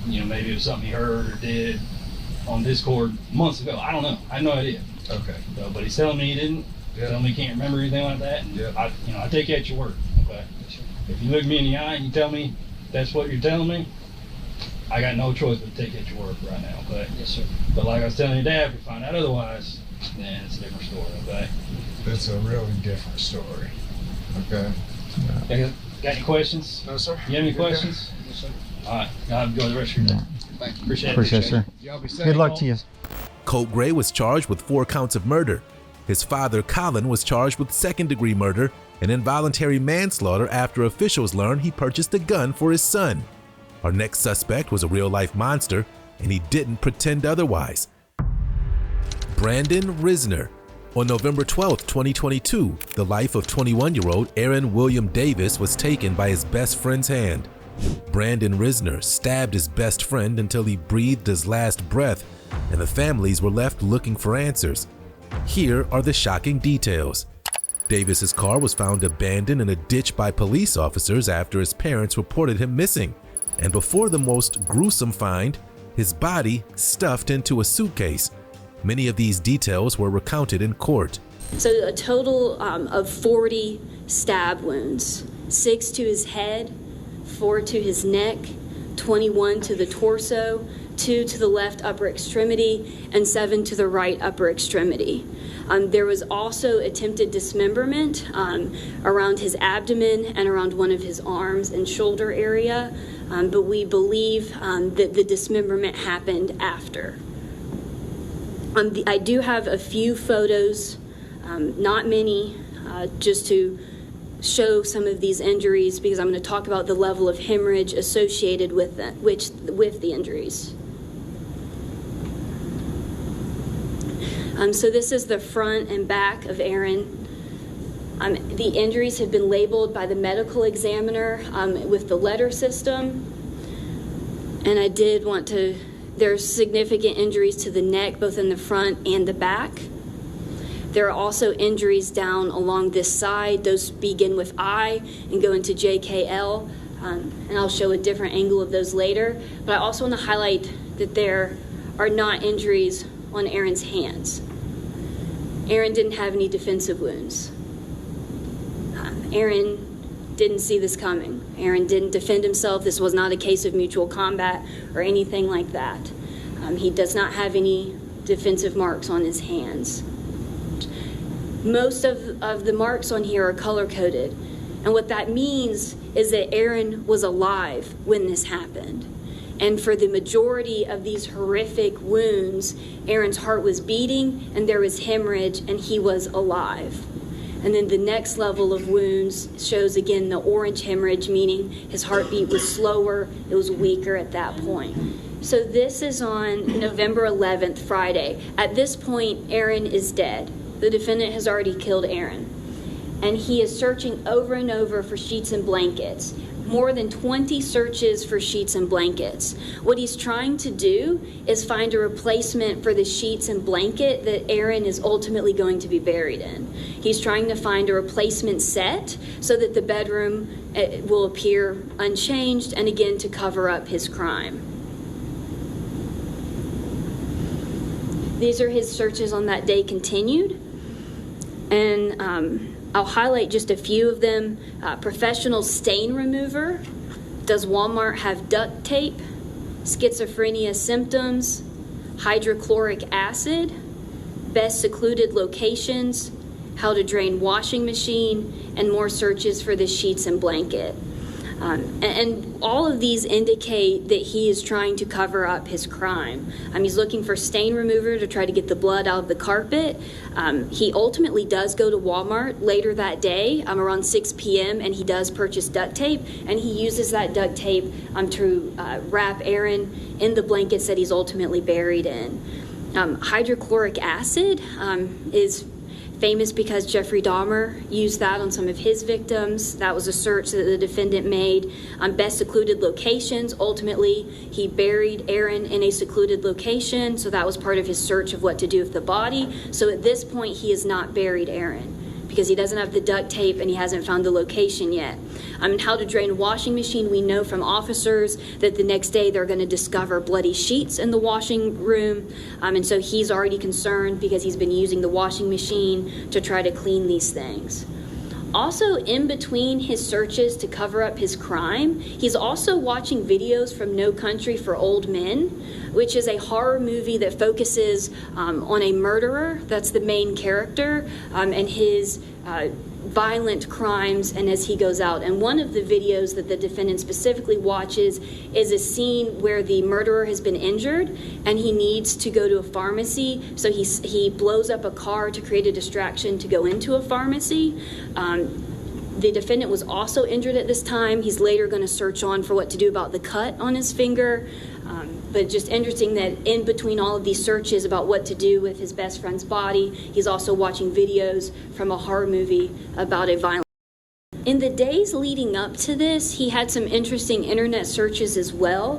maybe it was something he heard or did on Discord months ago. I don't know. I have no idea. Okay. But he's telling me he didn't. Yeah. Telling me he can't remember anything like that. And I take you at your word. Okay. If you look me in the eye and you tell me that's what you're telling me, I got no choice but to take you at your word right now. Okay. Yes, sir. But like I was telling your dad, if we find out otherwise, then it's a different story. Okay. That's a really different story. Okay. Got any questions? No, sir. You have any questions? Yes, sir. All right. I'll go the rest of your day. Thank you. Appreciate it, sir. Y'all be safe. Good luck to you. Colt Gray was charged with 4 counts of murder. His father, Colin, was charged with second-degree murder and involuntary manslaughter after officials learned he purchased a gun for his son. Our next suspect was a real-life monster, and he didn't pretend otherwise. Brandon Risner. On November 12, 2022, the life of 21-year-old Aaron William Davis was taken by his best friend's hand. Brandon Risner stabbed his best friend until he breathed his last breath, and the families were left looking for answers. Here are the shocking details. Davis's car was found abandoned in a ditch by police officers after his parents reported him missing. And before the most gruesome find, his body stuffed into a suitcase. Many of these details were recounted in court. So a total of 40 stab wounds, 6 to his head, 4 to his neck, 21 to the torso, 2 to the left upper extremity, and 7 to the right upper extremity. There was also attempted dismemberment around his abdomen and around one of his arms and shoulder area, but we believe that the dismemberment happened after. I do have a few photos, not many, just to show some of these injuries, because I'm going to talk about the level of hemorrhage associated with the injuries. So this is the front and back of Aaron. The injuries have been labeled by the medical examiner with the letter system. And I did want to, there's significant injuries to the neck, both in the front and the back. There are also injuries down along this side. Those begin with I and go into JKL. And I'll show a different angle of those later. But I also want to highlight that there are not injuries on Aaron's hands. Aaron didn't have any defensive wounds. Aaron didn't see this coming. Aaron didn't defend himself. This was not a case of mutual combat or anything like that. He does not have any defensive marks on his hands. Most of the marks on here are color-coded. And what that means is that Aaron was alive when this happened. And for the majority of these horrific wounds, Aaron's heart was beating and there was hemorrhage and he was alive. And then the next level of wounds shows again the orange hemorrhage, meaning his heartbeat was slower, it was weaker at that point. So this is on November 11th, Friday. At this point, Aaron is dead. The defendant has already killed Aaron. And he is searching over and over for sheets and blankets. More than 20 searches for sheets and blankets. What he's trying to do is find a replacement for the sheets and blanket that Aaron is ultimately going to be buried in. He's trying to find a replacement set so that the bedroom will appear unchanged and again to cover up his crime. These are his searches on that day continued. And I'll highlight just a few of them. Professional stain remover. Does Walmart have duct tape? Schizophrenia symptoms. Hydrochloric acid. Best secluded locations. How to drain washing machine. And more searches for the sheets and blanket. And all of these indicate that he is trying to cover up his crime. He's looking for stain remover to try to get the blood out of the carpet. He ultimately does go to Walmart later that day, around 6 p.m., and he does purchase duct tape, and he uses that duct tape to wrap Aaron in the blankets that he's ultimately buried in. Hydrochloric acid is famous because Jeffrey Dahmer used that on some of his victims. That was a search that the defendant made. Best secluded locations. Ultimately, he buried Aaron in a secluded location, so that was part of his search of what to do with the body. So at this point, he has not buried Aaron. because he doesn't have the duct tape and he hasn't found the location yet. And how to drain a washing machine, we know from officers that the next day they're going to discover bloody sheets in the washing room. And so he's already concerned because he's been using the washing machine to try to clean these things. Also, in between his searches to cover up his crime, he's also watching videos from No Country for Old Men, which is a horror movie that focuses on a murderer, that's the main character, and his violent crimes and as he goes out. And one of the videos that the defendant specifically watches is a scene where the murderer has been injured and he needs to go to a pharmacy, so he blows up a car to create a distraction to go into a pharmacy. The defendant was also injured at this time. He's later going to search on for what to do about the cut on his finger. But just interesting that in between all of these searches about what to do with his best friend's body, he's also watching videos from a horror movie about a violent. In the days leading up to this, he had some interesting internet searches as well.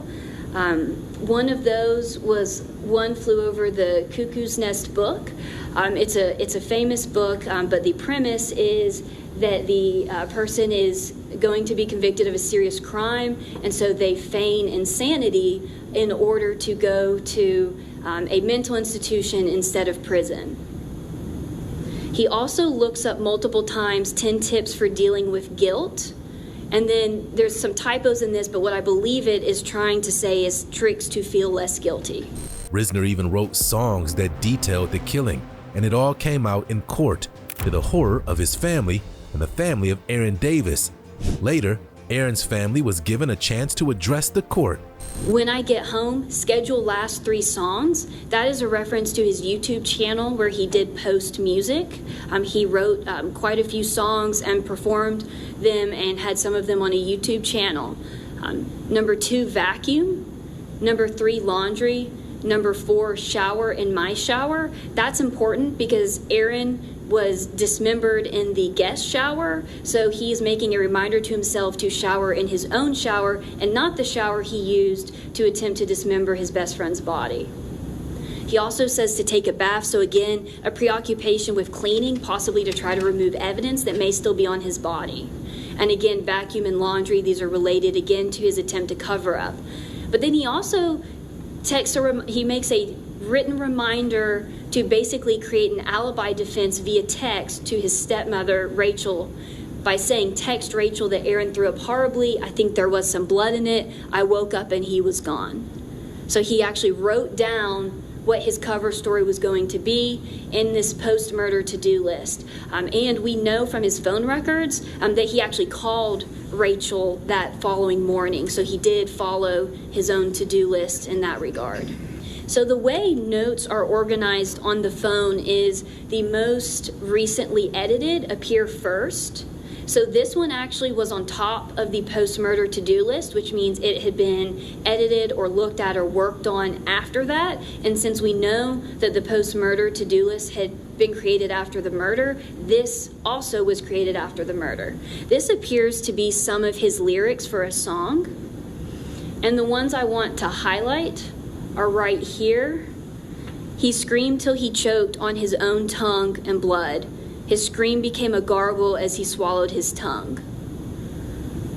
One of those was One Flew Over the Cuckoo's Nest book. It's a famous book, but the premise is that the person is going to be convicted of a serious crime, and so they feign insanity in order to go to a mental institution instead of prison. He also looks up multiple times 10 tips for dealing with guilt. And then there's some typos in this, but what I believe it is trying to say is tricks to feel less guilty. Risner even wrote songs that detailed the killing, and it all came out in court, to the horror of his family and the family of Aaron Davis. Later, Aaron's family was given a chance to address the court. When I Get Home, schedule last 3 songs. That is a reference to his YouTube channel where he did post music. He wrote quite a few songs and performed them and had some of them on a YouTube channel. Number 2, Vacuum. Number 3, Laundry. Number 4, Shower in My Shower. That's important because Aaron was dismembered in the guest shower, so he's making a reminder to himself to shower in his own shower and not the shower he used to attempt to dismember his best friend's body. He also says to take a bath, so again, a preoccupation with cleaning, possibly to try to remove evidence that may still be on his body. And again, Vacuum and Laundry, these are related again to his attempt to cover up. But then he also he makes a written reminder to basically create an alibi defense via text to his stepmother, Rachel, by saying, text Rachel that Aaron threw up horribly. I think there was some blood in it. I woke up and he was gone. So he actually wrote down what his cover story was going to be in this post-murder to-do list. And we know from his phone records that he actually called Rachel that following morning. So he did follow his own to-do list in that regard. So the way notes are organized on the phone is the most recently edited appear first. So this one actually was on top of the post-murder to-do list, which means it had been edited or looked at or worked on after that. And since we know that the post-murder to-do list had been created after the murder, this also was created after the murder. This appears to be some of his lyrics for a song. And the ones I want to highlight are right here. He screamed till he choked on his own tongue and blood. His scream became a gargle as he swallowed his tongue.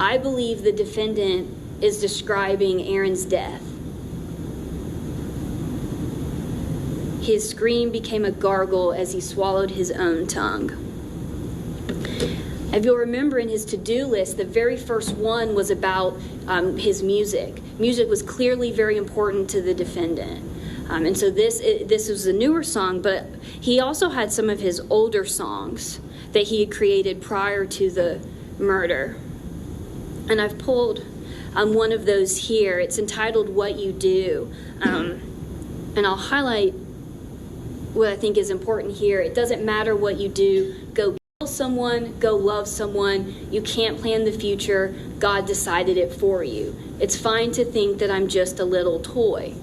I believe the defendant is describing Aaron's death. His scream became a gargle as he swallowed his own tongue. If you'll remember in his to-do list, the very first one was about his music. Music was clearly very important to the defendant. And so this was a newer song, but he also had some of his older songs that he had created prior to the murder. And I've pulled one of those here. It's entitled What You Do. And I'll highlight what I think is important here. It doesn't matter what you do. Go kill someone, go love someone. You can't plan the future. God decided it for you. It's fine to think that I'm just a little toy.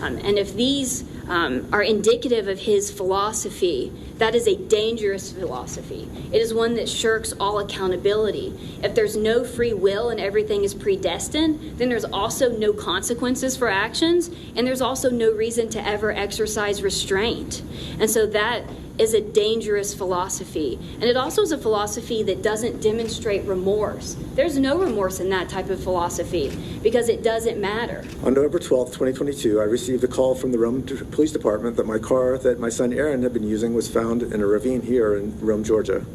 And if these are indicative of his philosophy, that is a dangerous philosophy. It is one that shirks all accountability. If there's no free will and everything is predestined, then there's also no consequences for actions, and there's also no reason to ever exercise restraint. And so that is a dangerous philosophy. And it also is a philosophy that doesn't demonstrate remorse. There's no remorse in that type of philosophy because it doesn't matter. On November 12th, 2022, I received a call from the Rome Police Department that my car that my son Aaron had been using was found in a ravine here in Rome, Georgia.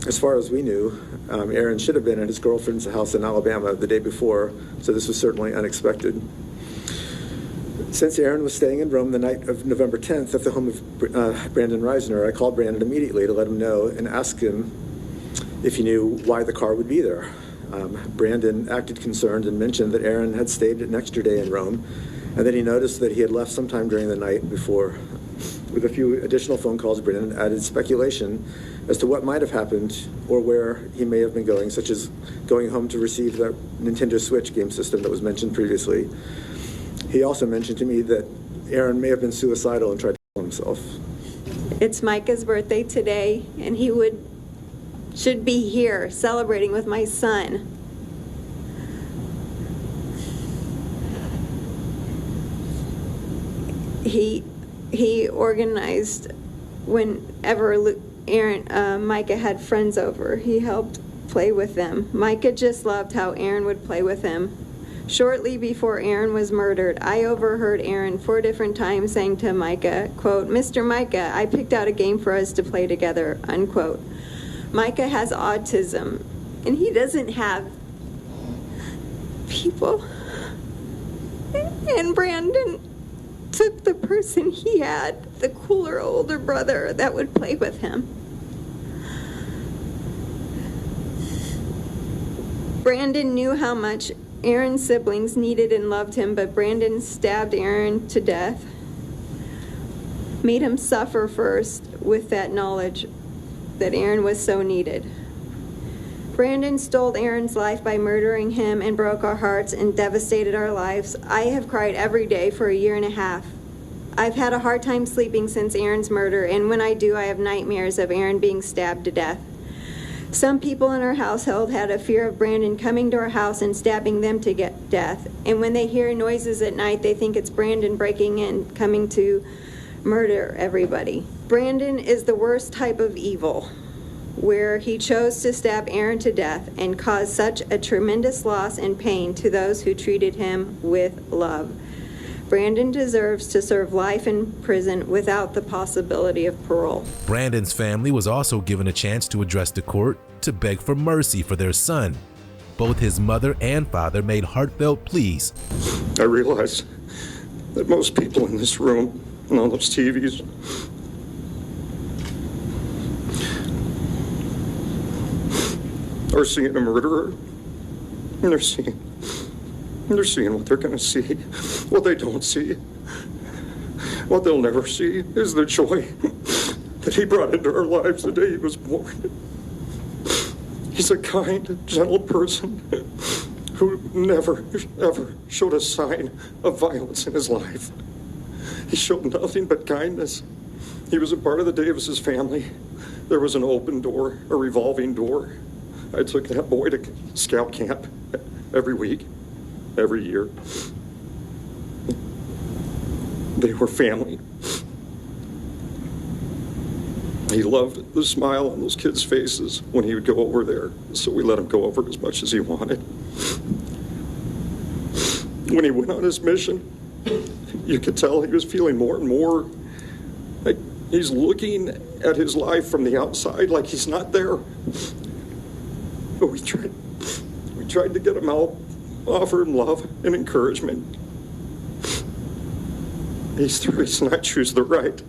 As far as we knew, Aaron should have been at his girlfriend's house in Alabama the day before, so this was certainly unexpected. Since Aaron was staying in Rome the night of November 10th at the home of Brandon Reisner, I called Brandon immediately to let him know and asked him if he knew why the car would be there. Brandon acted concerned and mentioned that Aaron had stayed an extra day in Rome, and that he noticed that he had left sometime during the night before. With a few additional phone calls, Brandon added speculation as to what might have happened or where he may have been going, such as going home to receive the Nintendo Switch game system that was mentioned previously. He also mentioned to me that Aaron may have been suicidal and tried to kill himself. It's Micah's birthday today, and he should be here celebrating with my son. He organized whenever Micah had friends over. He helped play with them. Micah just loved how Aaron would play with him. Shortly before Aaron was murdered, I overheard Aaron 4 different times saying to Micah, quote, "Mr. Micah, I picked out a game for us to play together," unquote. Micah has autism, and he doesn't have people. And Brandon took the person he had, the cooler older brother that would play with him. Brandon knew how much Aaron's siblings needed and loved him, but Brandon stabbed Aaron to death, made him suffer first with that knowledge that Aaron was so needed. Brandon stole Aaron's life by murdering him and broke our hearts and devastated our lives. I have cried every day for a year and a half. I've had a hard time sleeping since Aaron's murder, and when I do, I have nightmares of Aaron being stabbed to death. Some people in our household had a fear of Brandon coming to our house and stabbing them to get death. And when they hear noises at night, they think it's Brandon breaking in, coming to murder everybody. Brandon is the worst type of evil, where he chose to stab Aaron to death and cause such a tremendous loss and pain to those who treated him with love. Brandon deserves to serve life in prison without the possibility of parole. Brandon's family was also given a chance to address the court to beg for mercy for their son. Both his mother and father made heartfelt pleas. I realize that most people in this room and on those TVs are seeing a murderer, and they're seeing what they're going to see. What they don't see, what they'll never see, is the joy that he brought into our lives the day he was born. He's a kind, gentle person who never, ever showed a sign of violence in his life. He showed nothing but kindness. He was a part of the Davis's family. There was an open door, a revolving door. I took that boy to scout camp every week, every year. They were family. He loved the smile on those kids' faces when he would go over there, so we let him go over as much as he wanted. When he went on his mission, you could tell he was feeling more and more like he's looking at his life from the outside like he's not there. But we tried to get him out, offer him love and encouragement. He's the reason I choose the right.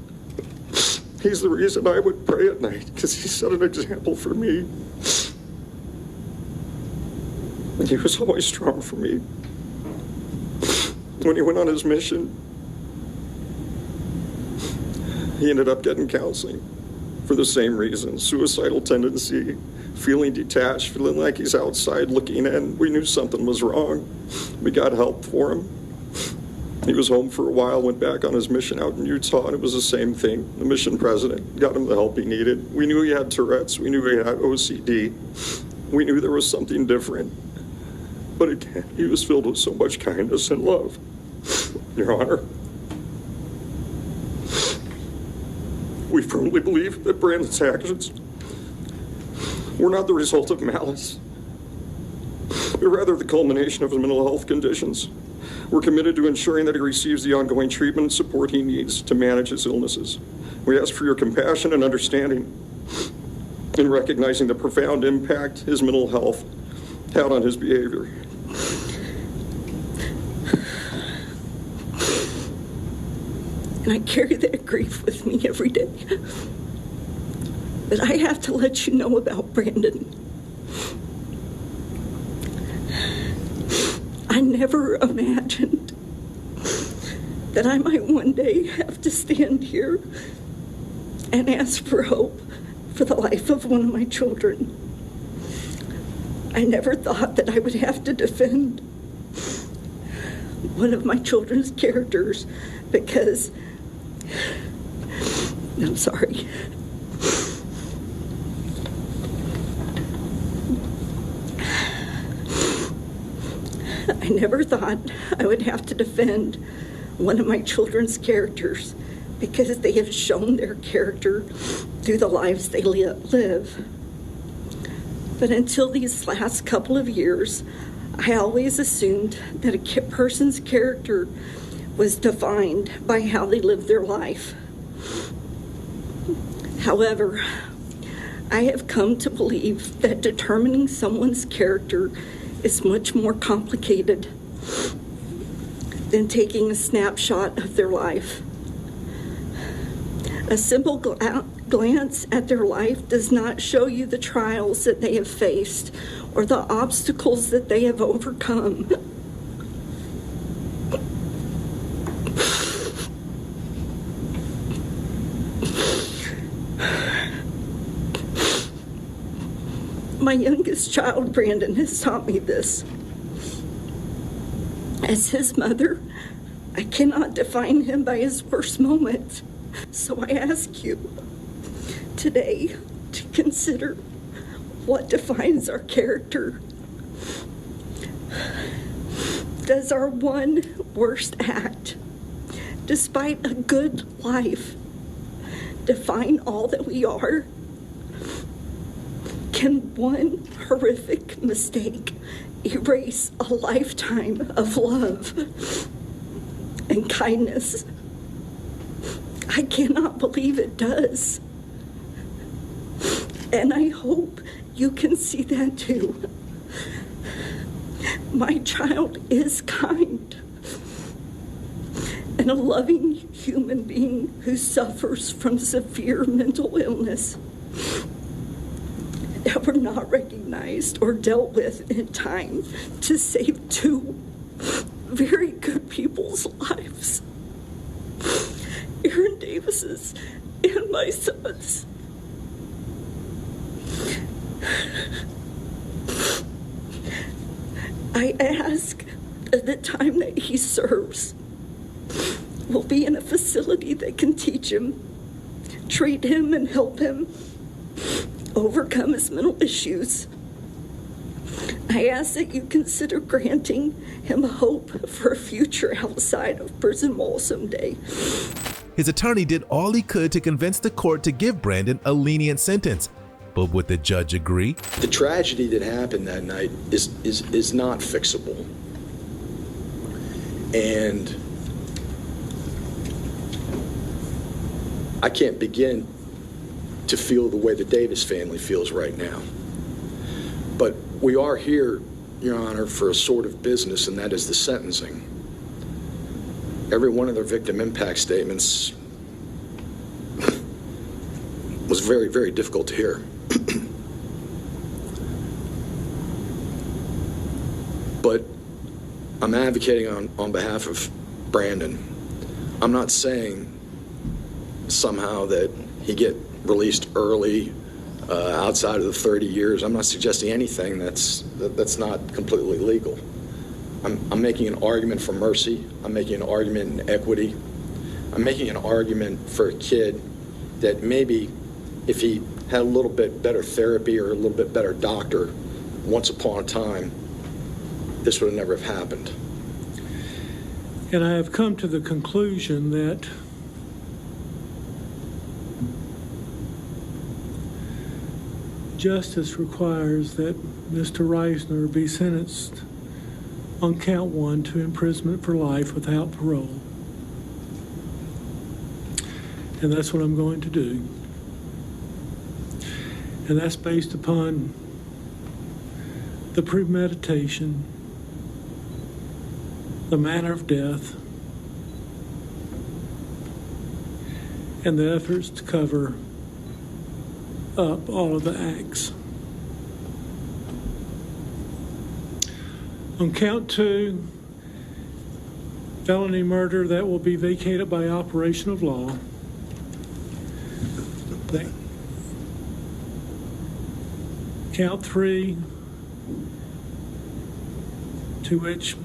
He's the reason I would pray at night, because he set an example for me. And he was always strong for me. When he went on his mission, he ended up getting counseling for the same reason: suicidal tendency, feeling detached, feeling like he's outside looking in. We knew something was wrong. We got help for him. He was home for a while, went back on his mission out in Utah, and it was the same thing. The mission president got him the help he needed. We knew he had Tourette's. We knew he had OCD. We knew there was something different. But again, he was filled with so much kindness and love. Your Honor, We firmly believe that Brandon's actions were not the result of malice, but rather the culmination of his mental health conditions. We're committed to ensuring that he receives the ongoing treatment and support he needs to manage his illnesses. We ask for your compassion and understanding in recognizing the profound impact his mental health had on his behavior. And I carry that grief with me every day. But I have to let you know about Brandon. I never imagined that I might one day have to stand here and ask for hope for the life of one of my children. I never thought that I would have to defend one of my children's characters because, I'm sorry. I never thought I would have to defend one of my children's characters because they have shown their character through the lives they live. But until these last couple of years, I always assumed that a person's character was defined by how they lived their life. However, I have come to believe that determining someone's character is much more complicated than taking a snapshot of their life. A simple glance at their life does not show you the trials that they have faced or the obstacles that they have overcome. My youngest child, Brandon, has taught me this. As his mother, I cannot define him by his worst moment. So I ask you today to consider what defines our character. Does our one worst act, despite a good life, define all that we are? Can one horrific mistake erase a lifetime of love and kindness? I cannot believe it does. And I hope you can see that too. My child is kind and a loving human being who suffers from severe mental illness that were not recognized or dealt with in time to save two very good people's lives. Aaron Davis's and my son's. I ask that the time that he serves will be in a facility that can teach him, treat him, and help him overcome his mental issues. I ask that you consider granting him hope for a future outside of prison wall someday. His attorney did all he could to convince the court to give Brandon a lenient sentence. But would the judge agree? The tragedy that happened that night is not fixable. And I can't begin to feel the way the Davis family feels right now. But we are here, Your Honor, for a sort of business, and that is the sentencing. Every one of their victim impact statements was very, very difficult to hear. But I'm advocating on behalf of Brandon. I'm not saying somehow that he get released early, outside of the 30 years. I'm not suggesting anything that's not completely legal. I'm making an argument for mercy. I'm making an argument in equity. I'm making an argument for a kid that maybe if he had a little bit better therapy or a little bit better doctor once upon a time, this would have never have happened. And I have come to the conclusion that justice requires that Mr. Reisner be sentenced on count 1 to imprisonment for life without parole. And that's what I'm going to do. And that's based upon the premeditation, the manner of death, and the efforts to cover up all of the acts. On count 2, felony murder, that will be vacated by operation of law. Count 3, to which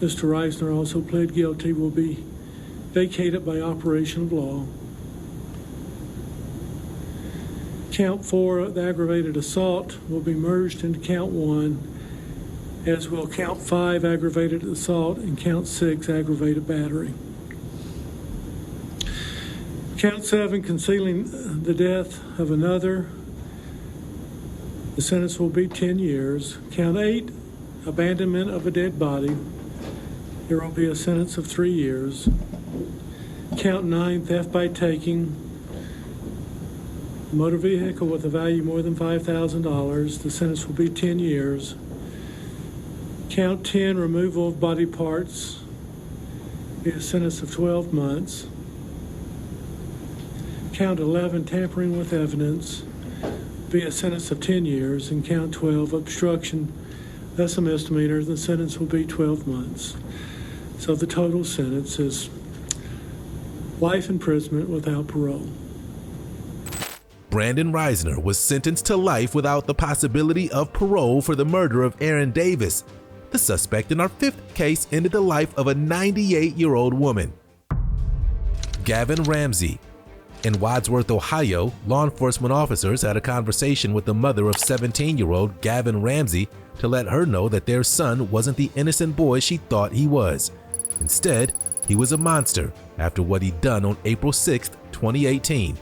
Mr. Reisner also pled guilty, will be vacated by operation of law. Count 4, the aggravated assault, will be merged into count 1, as will count 5, aggravated assault, and count 6, aggravated battery. Count 7, concealing the death of another, the sentence will be 10 years. Count 8, abandonment of a dead body, there will be a sentence of 3 years. Count 9, theft by taking a motor vehicle with a value more than $5,000, the sentence will be 10 years. Count 10, removal of body parts, be a sentence of 12 months. Count 11, tampering with evidence, be a sentence of 10 years. And count 12, obstruction, that's a misdemeanor, the sentence will be 12 months. So the total sentence is life imprisonment without parole. Brandon Reisner was sentenced to life without the possibility of parole for the murder of Aaron Davis. The suspect in our 5th case ended the life of a 98-year-old woman. Gavin Ramsey. In Wadsworth, Ohio, law enforcement officers had a conversation with the mother of 17-year-old Gavin Ramsey to let her know that their son wasn't the innocent boy she thought he was. Instead, he was a monster after what he'd done on April 6, 2018.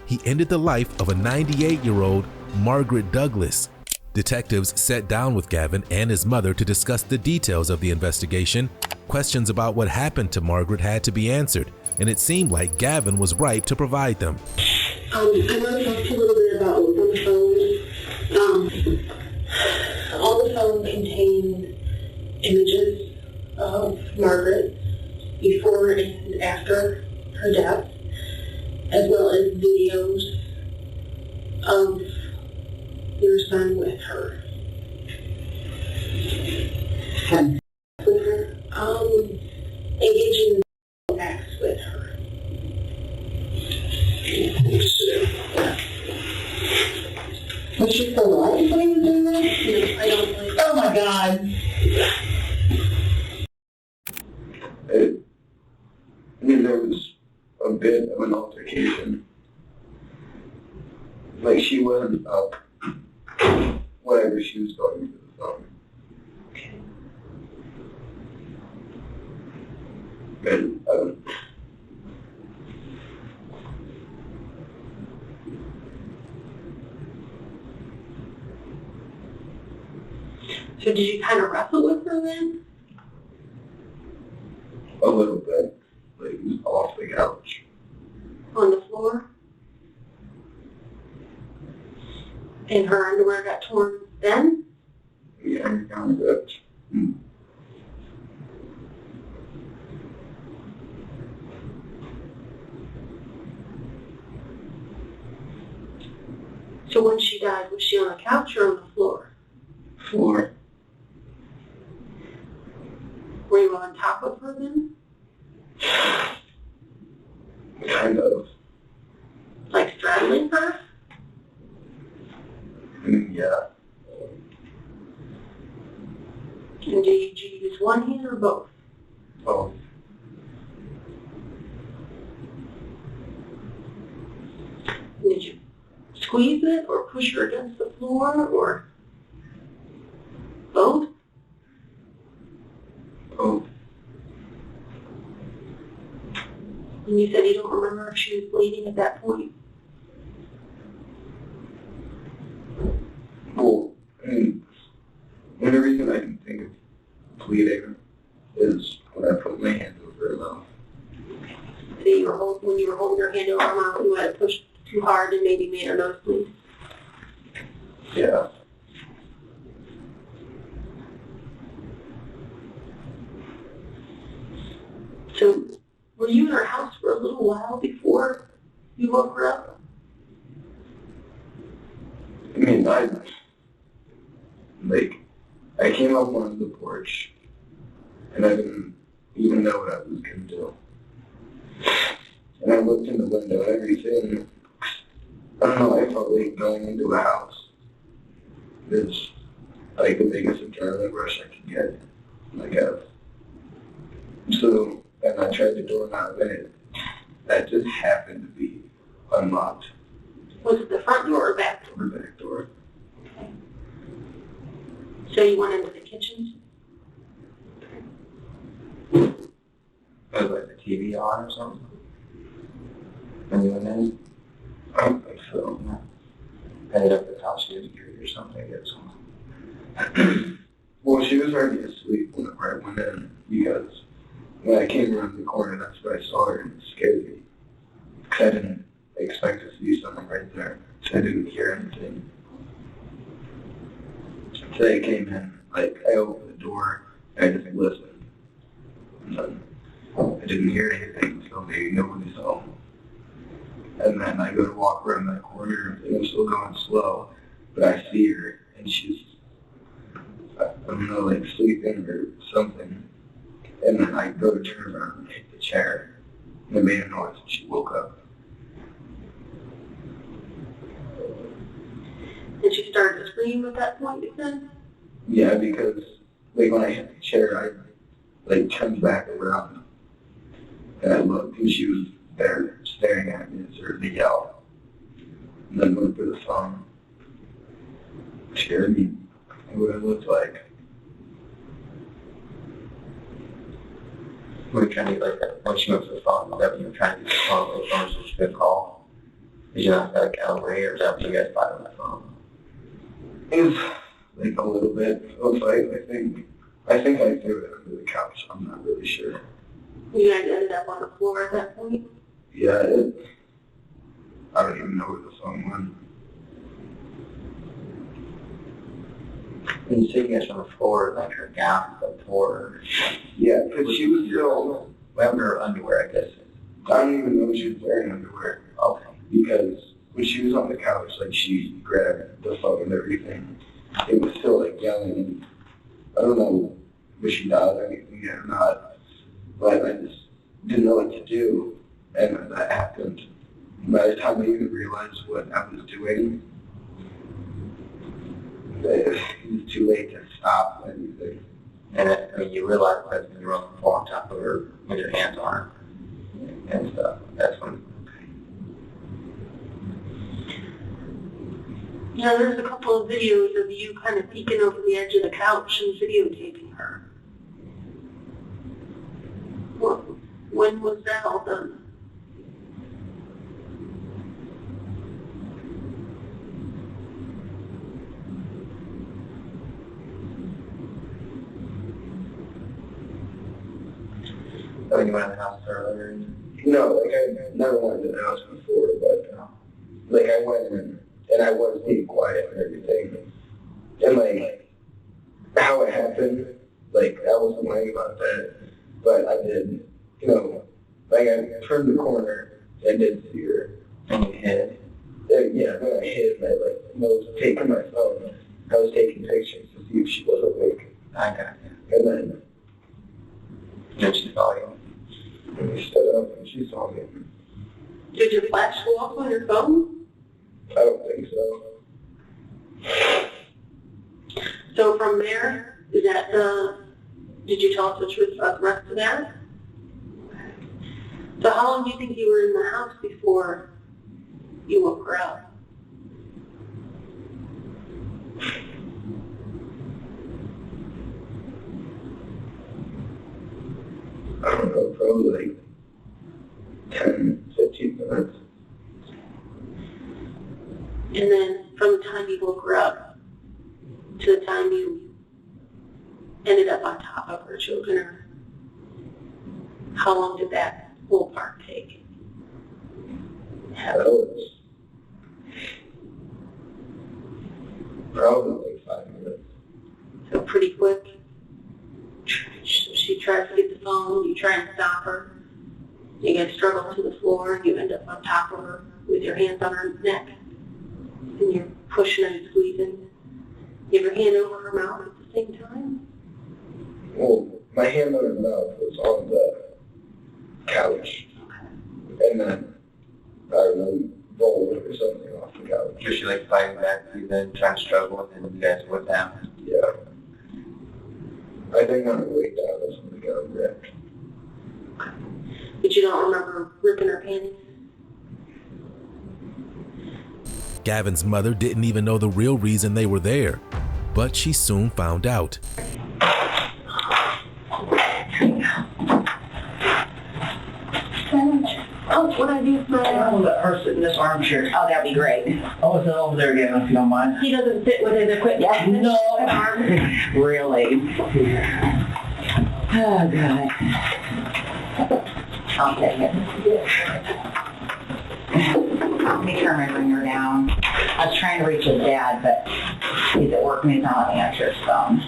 He ended the life of a 98-year-old Margaret Douglas. Detectives sat down with Gavin and his mother to discuss the details of the investigation. Questions about what happened to Margaret had to be answered, and it seemed like Gavin was ripe to provide them. I want to talk a little bit about what's on the phone. All the phone contained images of Margaret before and after her death, as well as videos of your son with her. Engaging in acts with her. Was she still alive when he was doing that? No, I don't think. Oh my God. I mean, there was a bit of an altercation. Like, she wasn't up whenever she was talking to the phone. And, so did you kind of wrestle with her then? A little bit. Like, it was off the couch. On the floor? And her underwear got torn then? Yeah, kind of bit. So when she died, was she on the couch or on the floor? Floor. Were you on top of her then? Kind of. Like straddling her? Yeah. And did you use one hand or both? Both. Did you squeeze it or push her against the floor or both? Both. And you said you don't remember if she was bleeding at that point? bleeding is when I put my hand over her mouth. So when you were holding her hand over her mouth, you had to push too hard and maybe made her nose bleed? Yeah. So, were you in her house for a little while before you woke her up? I mean, I came up onto the porch, and I didn't even know what I was going to do. And I looked in the window and everything. I don't know, I felt like going into a house is like the biggest adrenaline rush I could get. So, and I tried the doorknob, and that just happened to be unlocked. Was it the front door or back door? The back door. So you went into the kitchen? Was like the TV on or something? And you went in? I don't think so. No. Ended up at the house security or something, I guess. Well, she was already asleep whenever I went in, because when I came around the corner, that's where I saw her, and it scared me. Because I didn't expect to see someone right there. So I didn't hear anything. So I came in, I opened the door, and I just listened. And then I didn't hear anything, so maybe nobody's home. And then I go to walk around that corner, and I'm still going slow, but I see her, and she's, I don't know, like sleeping or something. And then I go to turn around and hit the chair, and it made a noise, and she woke up. And she started to scream at that point, you said? Yeah, because when I hit the chair, I turned back around, and I looked, and she was there staring at me and started to yell. And then went through the phone. Scared me what it looked like. We were trying to get when she went to the phone, whatever you were trying to get the phone, the phone was just a good call. Did you not have a way, or is that what you guys thought on the phone? It was a little bit of a fight, I think. I think I threw it under the couch, I'm not really sure. You guys ended up on the floor at that point? Yeah, I don't even know where the phone went. When you say you guys on the floor, like her gown, the floor. Yeah, because she was still wearing her underwear, I guess. I don't even know if she was wearing underwear. Okay. Because when she was on the couch, she grabbed the phone and everything. It was still yelling, and I don't know if she died or anything yet or not, but I just didn't know what to do. And then that happened. By the time I even realized what I was doing, it was too late to stop anything. And you realize that you're on the floor on top of her with your hands on her and stuff. That's when. Yeah, there's a couple of videos of you kind of peeking over the edge of the couch and videotaping her. When was that all done? Oh, you went in the house earlier? No, I never went to the house before, but I went in and I was being quiet and everything. And how it happened, I wasn't lying about that, but I did, I turned the corner and did see her. And you hid? Yeah, then I hid and I was taking my phone. I was taking pictures to see if she was awake. I got you. And then she saw you. And we stood up and she saw me. Did your flash go off on your phone? I don't think so. So from there, is that did you tell us the truth about the rest of that? So how long do you think you were in the house before you woke her up? I don't know, probably 10, 15 minutes. And then from the time you woke her up to the time you ended up on top of her children, or how long did that whole part take? That was probably like 5 minutes. So pretty quick. She tries to get the phone, you try and stop her. You guys struggle to the floor, you end up on top of her with your hands on her neck. And you're pushing and squeezing. You have your hand over her mouth at the same time? Well, my hand on her mouth was on the couch. And then, I don't know, rolled or something off the couch. Was she like fighting back with you then, trying to struggle, and then you guys went down? Yeah. I think on her way down, that's when we got ripped. But you don't remember ripping her panties? Gavin's mother didn't even know the real reason they were there, but she soon found out. Oh, what I do? I'll let her sit in this armchair. Oh, that'd be great. I'll sit over there again if you don't mind. He doesn't sit with his equipment. No. Arm. Really? Oh, God. I'll take it. Let me turn my ringer down. I was trying to reach his dad, but he's at work and he's not answer his phone.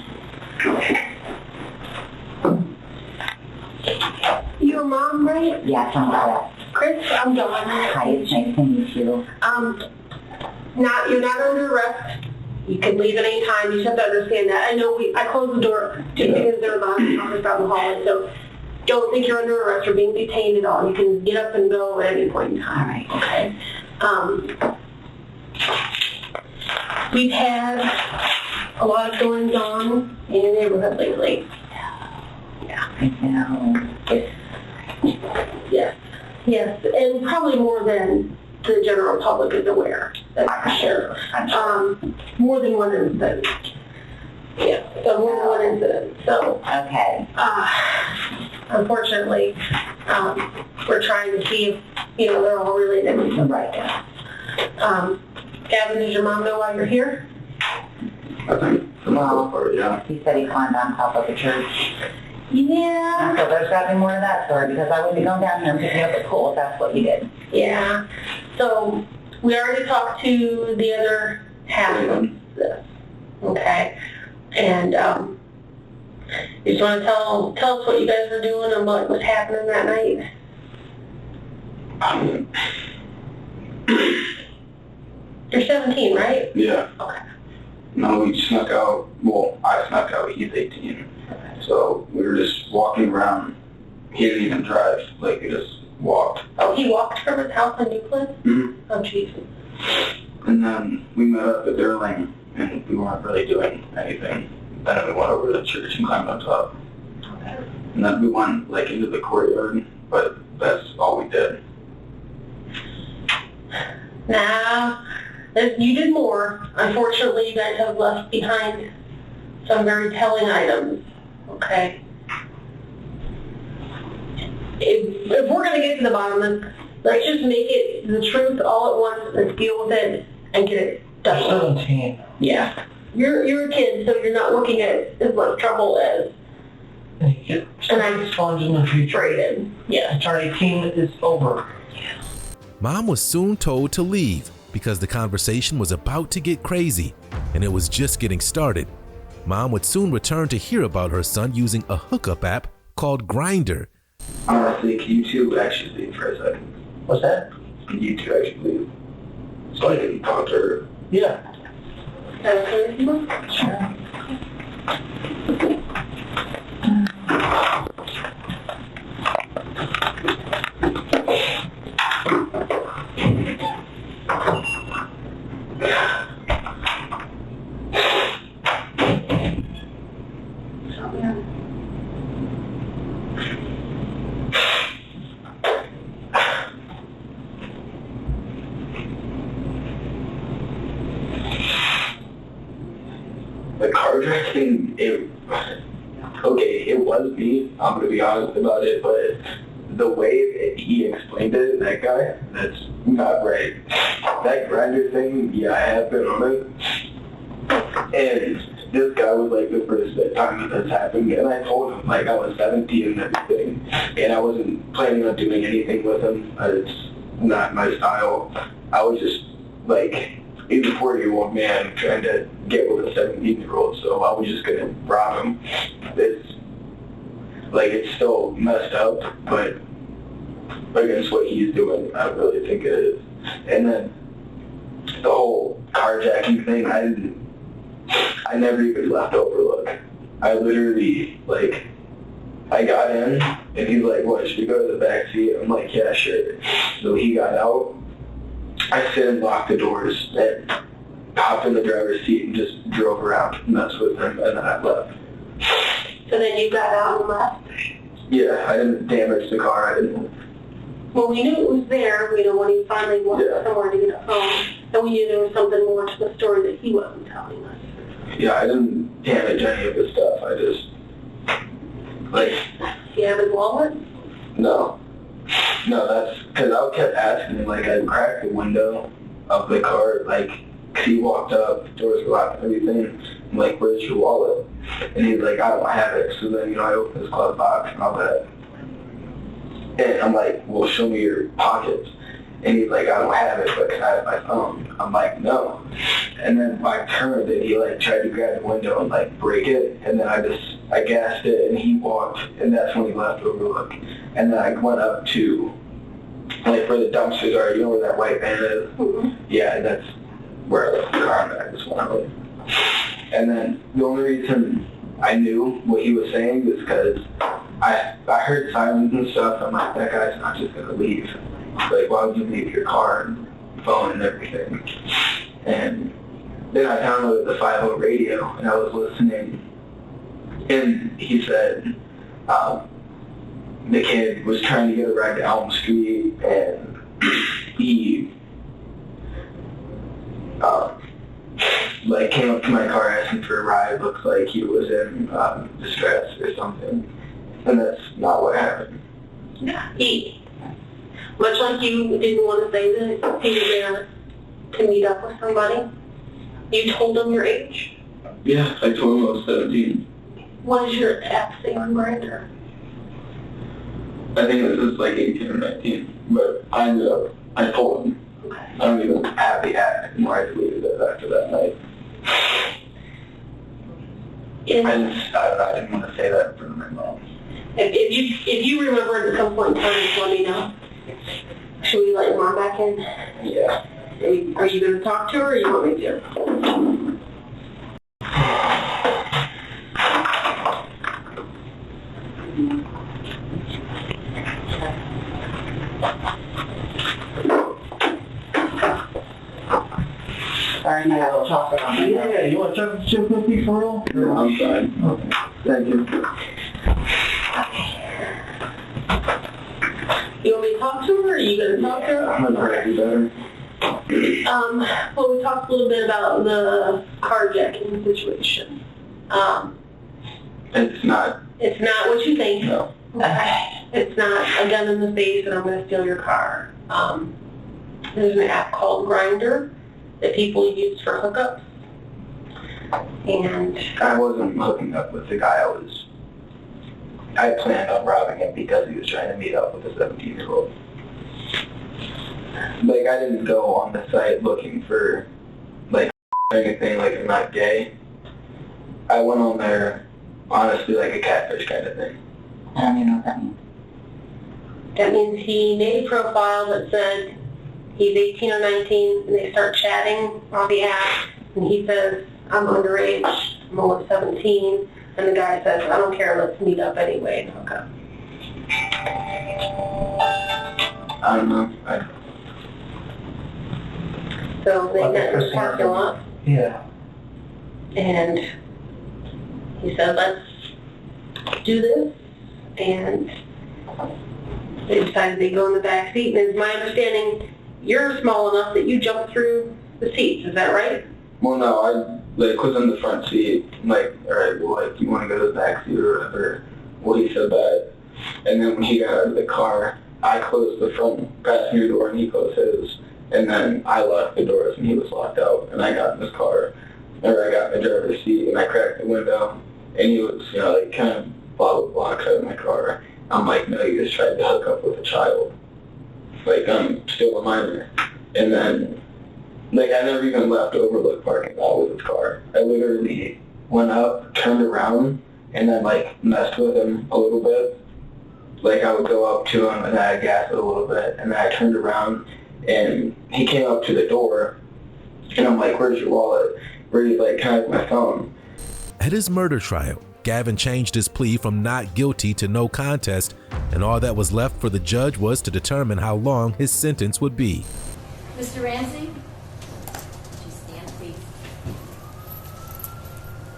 Your mom, right? Yes, I'm Paula. Chris, I'm Dawn. Hi, it's nice to meet you. You're not under arrest. You can leave at any time. You just have to understand that. I know I closed the door just because there was a lot of talkers down the hallway, so don't think you're under arrest or being detained at all. You can get up and go at any point in time. All right. Okay. We've had a lot of goings on in the neighborhood lately. Yeah. I know. Yes. Yes, and probably more than the general public is aware. I'm sure. More than one incident. Yeah, so more than one incident. So, okay. Unfortunately, we're trying to see if, they're all related. Right. Gavin, does your mom know why you're here? I think for the most part, yeah. He said he climbed on top of the church. Yeah. So there's got to be more to that story, because I wouldn't be going down here and picking up the pool if that's what you did. Yeah. So we already talked to the other half of this. Okay. And you just want to tell us what you guys were doing and what was happening that night? You're 17, right? Yeah. Okay. No, we snuck out. Well, I snuck out. He's 18. So we were just walking around. He didn't even drive. Like, he just walked. Oh, he walked from his house in Euclid? Mm-hmm. Oh, Jesus. And then we met up at Derling, and we weren't really doing anything. Then we went over to the church and climbed on top. Okay. And then we went, like, into the courtyard, but that's all we did. Now, you did more. Unfortunately, you guys have left behind some very telling items. Okay. If we're going to get to the bottom of this, let's just make it the truth all at once. Let's deal with it and get it done. You're 17. Yeah. You're a kid, so you're not looking at as much trouble as... And I'm sponge in the future. Yeah. I turn 18, it's over. Mom was soon told to leave because the conversation was about to get crazy, and it was just getting started. Mom would soon return to hear about her son using a hookup app called Grindr. Honestly, can you two actually leave for a second? What's that? Can you two actually leave? So I can talk to her. Yeah. Sure. The car driving, it was me. I'm going to be honest about it, but the way that he explained it, that guy, that's not right. That Grindr thing, yeah, I have been on it. And this guy was like the first time that this happened, and I told him like I was 17 and everything, and I wasn't planning on doing anything with him. It's not my style. I was just like, he's a 40-year-old man trying to get with a 17-year-old, so I was just gonna rob him. It's still messed up, but against what he's doing, I really think it is. And then the whole carjacking thing, I never even left overlook. I literally, I got in, and he's like, what, should we go to the back seat? I'm like, yeah, sure. So he got out. I sit and locked the doors, and hopped in the driver's seat and just drove around and messed with him, and then I left. So then you got out and left? Yeah, I didn't damage the car. I didn't. Well, we knew it was there, when he finally went somewhere to get a phone, and we knew there was something more to the story that he wasn't telling us. Yeah, I didn't damage any of his stuff. I just, You have his wallet? No, that's because I kept asking him, I cracked the window of the car, cause he walked up, doors were locked and everything. I'm like, where's your wallet? And he's like, I don't have it. So then, I opened his glove box and all that. And I'm like, well, show me your pockets. And he's like, I don't have it, but can I have my phone? I'm like, no. And then I turned and he tried to grab the window and break it. And then I gassed it and he walked, and that's when he left overlook. And then I went up to where the dumpsters are, where that white van is? Mm-hmm. Yeah, and that's where I left the car, and I just went away. And then the only reason I knew what he was saying was because I heard sirens and stuff. I'm like, that guy's not just gonna leave. Why would you leave your car and phone and everything? And then I downloaded the 5.0 radio and I was listening, and he said the kid was trying to get a ride to Elm Street, and he came up to my car asking for a ride. Looks like he was in distress or something, and that's not what happened. Yeah, much like you didn't want to say that he was there to meet up with somebody, you told him your age. Yeah, I told him I was 17. What is your app say on Grindr? I think this is 18 or 19, but I told him. I don't even have the app anymore. I deleted it after that night. I didn't want to say that in front of my mom. If you remember at some point in time, just let me know. Should we let your mom back in? Yeah. Are you going to talk to her, or you want me to? Sorry, I have a little chocolate on me. Yeah, you want chocolate chip cookies for real? No, I'm fine. Okay. Thank you. You want me to talk to her, or are you going to talk to her? I'm going to try to do better. Well, we talked a little bit about the carjacking situation. It's not. It's not what you think. No. It's not a gun in the face and I'm going to steal your car. There's an app called Grindr that people use for hookups. And I wasn't hooking up with the guy. I planned on robbing him because he was trying to meet up with a 17-year-old. I didn't go on the site looking for, anything, I'm not gay. I went on there, honestly, like a catfish kind of thing. I don't even know what that means. That means he made a profile that said he's 18 or 19, and they start chatting on the app, and he says, I'm underage, I'm only 17, and the guy says, I don't care, let's meet up anyway and hook up. I don't know. So they met in the parking lot. Yeah. And he said, let's do this. And they decided they'd go in the back seat. And it's my understanding, you're small enough that you jump through the seats. Is that right? Well, no, I was in the front seat. I'm like, all right, well, you want to go to the back seat or whatever. Well, he said that. And then when he got out of the car, I closed the front passenger door and he closed his. And then I locked the doors and he was locked out. And I got in his car, or I got in the driver's seat and I cracked the window, and he was, you know, like kind of bottle blocks out of my car. I'm like, no, you just tried to hook up with a child. Like, I'm still a minor. And then, like, I never even left Overlook parking lot with his car. I literally went up, turned around, and then, like, messed with him a little bit. Like, I would go up to him, and then I'd gas it a little bit, and then I turned around, and he came up to the door, and I'm like, where's your wallet? Where you, like, can I have my phone? At his murder trial, Gavin changed his plea from not guilty to no contest, and all that was left for the judge was to determine how long his sentence would be. Mr. Ramsey, would you stand, please?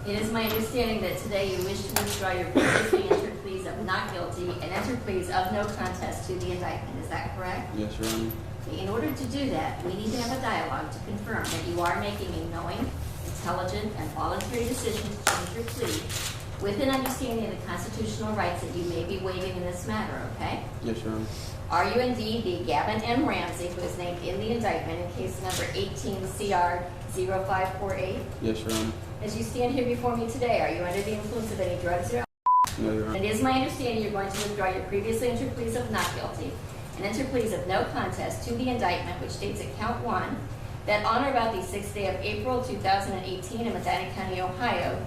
It is my understanding that today you wish to withdraw your previously entered pleas of not guilty and enter pleas of no contest to the indictment. Is that correct? Yes, Your Honor. In order to do that, we need to have a dialogue to confirm that you are making a knowing, intelligent, and voluntary decision to change your plea with an understanding of the constitutional rights that you may be waiving in this matter, okay? Yes, Your Honor. Are you indeed the Gavin M. Ramsey who is named in the indictment in case number 18 CR 0548? Yes, Your Honor. As you stand here before me today, are you under the influence of any drugs or alcohol? No, Your Honor. It is my understanding you're going to withdraw your previously entered pleas of not guilty and enter pleas of no contest to the indictment, which states at count 1 that on or about the 6th day of April 2018 in Medina County, Ohio,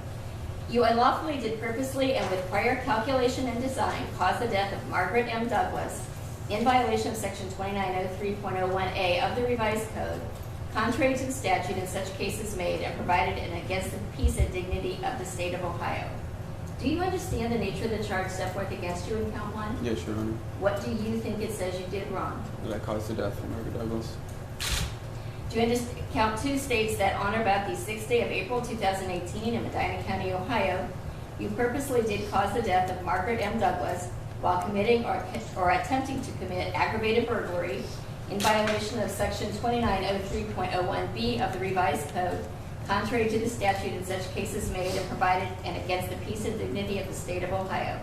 you unlawfully did purposely and with prior calculation and design cause the death of Margaret M. Douglas in violation of section 2903.01A of the revised code, contrary to the statute in such cases made and provided and against the peace and dignity of the state of Ohio. Do you understand the nature of the charge set forth against you in count 1? Yes, Your Honor. What do you think it says you did wrong? That I caused the death of Margaret Douglas. Do you understand? Count 2 states that on or about the 6th day of April 2018 in Medina County, Ohio, you purposely did cause the death of Margaret M. Douglas while committing or attempting to commit aggravated burglary in violation of section 2903.01B of the revised code, contrary to the statute in such cases made and provided and against the peace and dignity of the state of Ohio.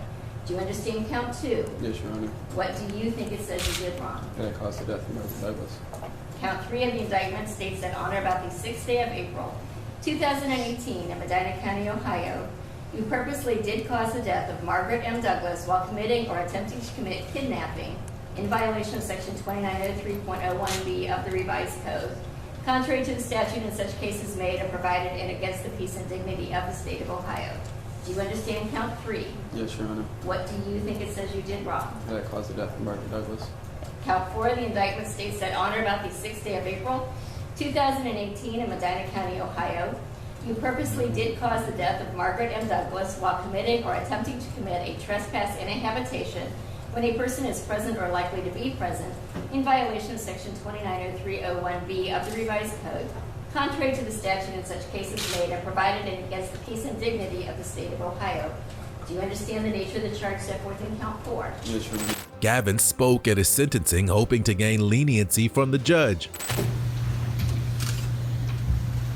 Do you understand count 2? Yes, Your Honor. What do you think it says you did wrong? That I caused the death of Margaret Douglas. Count 3 of the indictment states that on or about the 6th day of April 2018 in Medina County, Ohio, you purposely did cause the death of Margaret M. Douglas while committing or attempting to commit kidnapping in violation of section 2903.01B of the revised code, contrary to the statute in such cases made and provided and against the peace and dignity of the state of Ohio. Do you understand count 3? Yes, Your Honor. What do you think it says you did wrong? That I caused the death of Margaret Douglas. Count 4 of the indictment states that on or about the 6th day of April 2018 in Medina County, Ohio, you purposely did cause the death of Margaret M. Douglas while committing or attempting to commit a trespass in a habitation when a person is present or likely to be present in violation of section 2903.01B of the revised code, contrary to the statute in such cases made and provided and against the peace and dignity of the state of Ohio. Do you understand the nature of the charge set forth in count 4? Yes, Your Honor. Gavin spoke at his sentencing, hoping to gain leniency from the judge.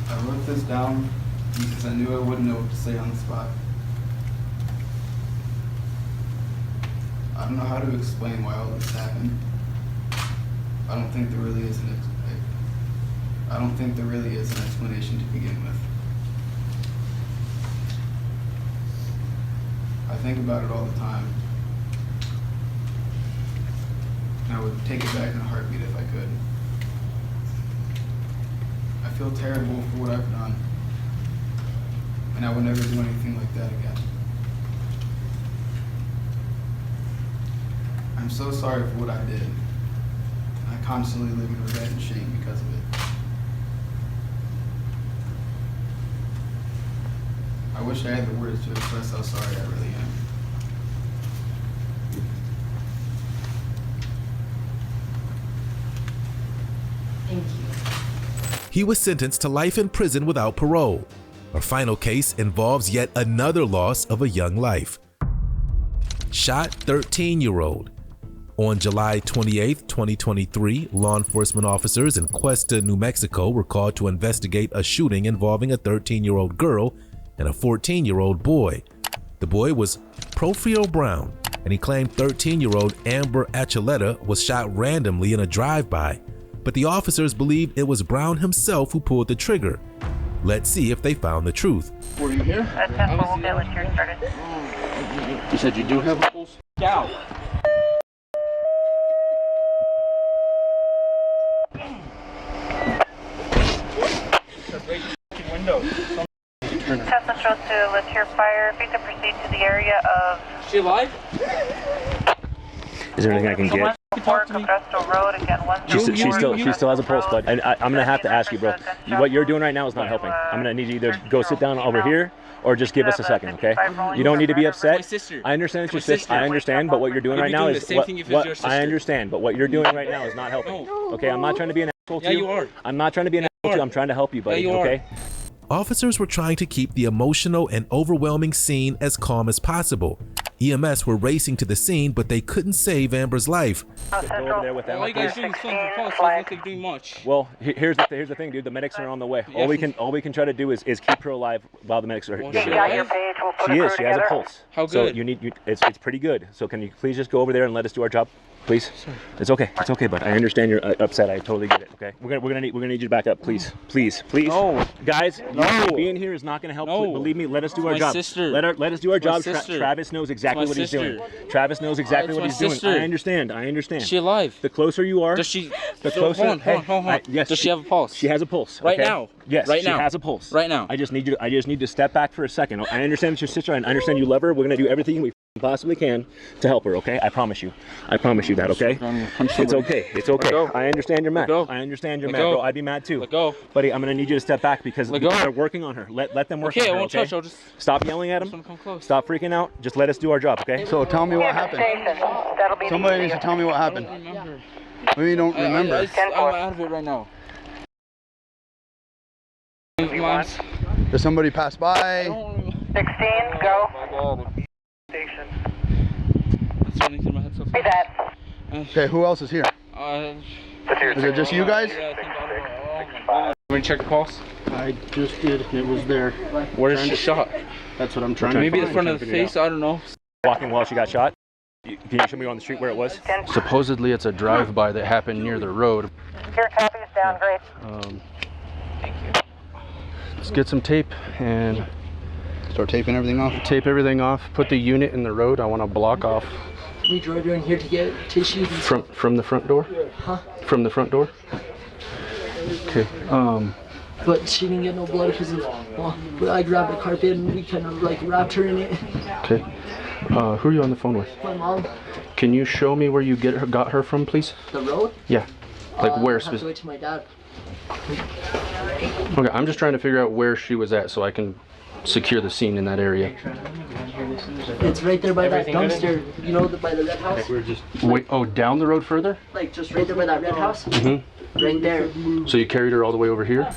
I wrote this down because I knew I wouldn't know what to say on the spot. I don't know how to explain why all this happened. I don't think there really is an explanation to begin with. I think about it all the time. I would take it back in a heartbeat if I could. I feel terrible for what I've done, and I would never do anything like that again. I'm so sorry for what I did. I constantly live in regret and shame because of it. I wish I had the words to express how sorry I really am. Thank you. He was sentenced to life in prison without parole. Our final case involves yet another loss of a young life. Shot 13-year-old. On July 28, 2023, law enforcement officers in Cuesta, New Mexico were called to investigate a shooting involving a 13-year-old girl and a 14-year-old boy. The boy was Profio Brown, and he claimed 13-year-old Amber Achiletta was shot randomly in a drive-by, but the officers believed it was Brown himself who pulled the trigger. Let's see if they found the truth. Were you here? You said you do have a pulse? Out. Test Central to Latier Fire. If you could proceed to the area of... Is she alive? Is there anything I can get? Road, again, She still has a pulse, bud. And I'm gonna have to ask you, bro. What you're doing right now is not helping. I'm gonna need you to either go sit down over here or just give us a second, okay? You don't need to be upset. My sister. I understand it's your sister. I understand, but what you're doing right now is I understand, but what you're doing right now is not helping. Okay, I'm not trying to be an asshole to you. Yeah, you are. I'm not trying to be an asshole to you. I'm trying to help you, buddy. Yeah, you are. Okay? Officers were trying to keep the emotional and overwhelming scene as calm as possible. EMS were racing to the scene, but they couldn't save Amber's life. All you guys doing is filling for pulse, so I don't think doing much. Well, here's the thing, dude. The medics are on the way. All we can try to do is keep her alive while the medics are here. She has a pulse. How good? So it's pretty good. So can you please just go over there and let us do our job, please? It's okay. It's okay, bud. I understand you're upset. I totally get it. Okay. We're gonna need you to back up, please. Please. No, guys. No. Being here is not gonna help. No. Believe me. Let us do our My job. sister. Let us do our job. sister. Travis knows exactly what he's doing. Travis knows exactly what he's sister. doing. I understand. Is she alive? The closer you are, Does she? the closer. Hold on. Yes. Does she have a pulse? She has a pulse. Right okay? now. Yes. Right now. She has a pulse. Right now. I just need to step back for a second. I understand it's your sister. I understand you love her. We're gonna do everything we possibly can to help her. Okay? I promise you. I promise you that. Okay? It's okay. It's okay. I understand you're mad. I understand you're mad, bro. I'd be mad too. Let go. Buddy, I'm gonna need you to step back because they're working on her. Let them work on her. I won't touch. I'll just stop yelling at them. Stop freaking out. Just let us do our job. Okay? So tell me what happened. Somebody needs to tell me what happened. Maybe you don't remember. I'm out of it right now. Does somebody pass by? 16, go. Station. That's running through my head so fast. Okay, who else is here? Is it just you guys? Want to check the pulse? I just did. It was there. Where is she shot? That's what I'm trying to Maybe find. the front of the face. I don't know. Walking while she got shot. Can you show me on the street where it was? Supposedly it's a drive-by that happened near the road. Your copy is down, great. Thank you. Let's get some tape and start taping everything off. Tape everything off. Put the unit in the road. I want to block off. We drove in here to get tissues. From the front door? Huh? From the front door? Okay. But she didn't get no blood because I grabbed the carpet and we kind of like wrapped her in it. Okay. Who are you on the phone with? My mom. Can you show me where you got her from, please? The road? Yeah. Like where I have to wait to my dad. Okay, I'm just trying to figure out where she was at so I can secure the scene in that area. It's right there by that dumpster, you know, by the red house? Wait, oh, down the road further? Like just right there by that red house? Mm-hmm. Right there. So you carried her all the way over here?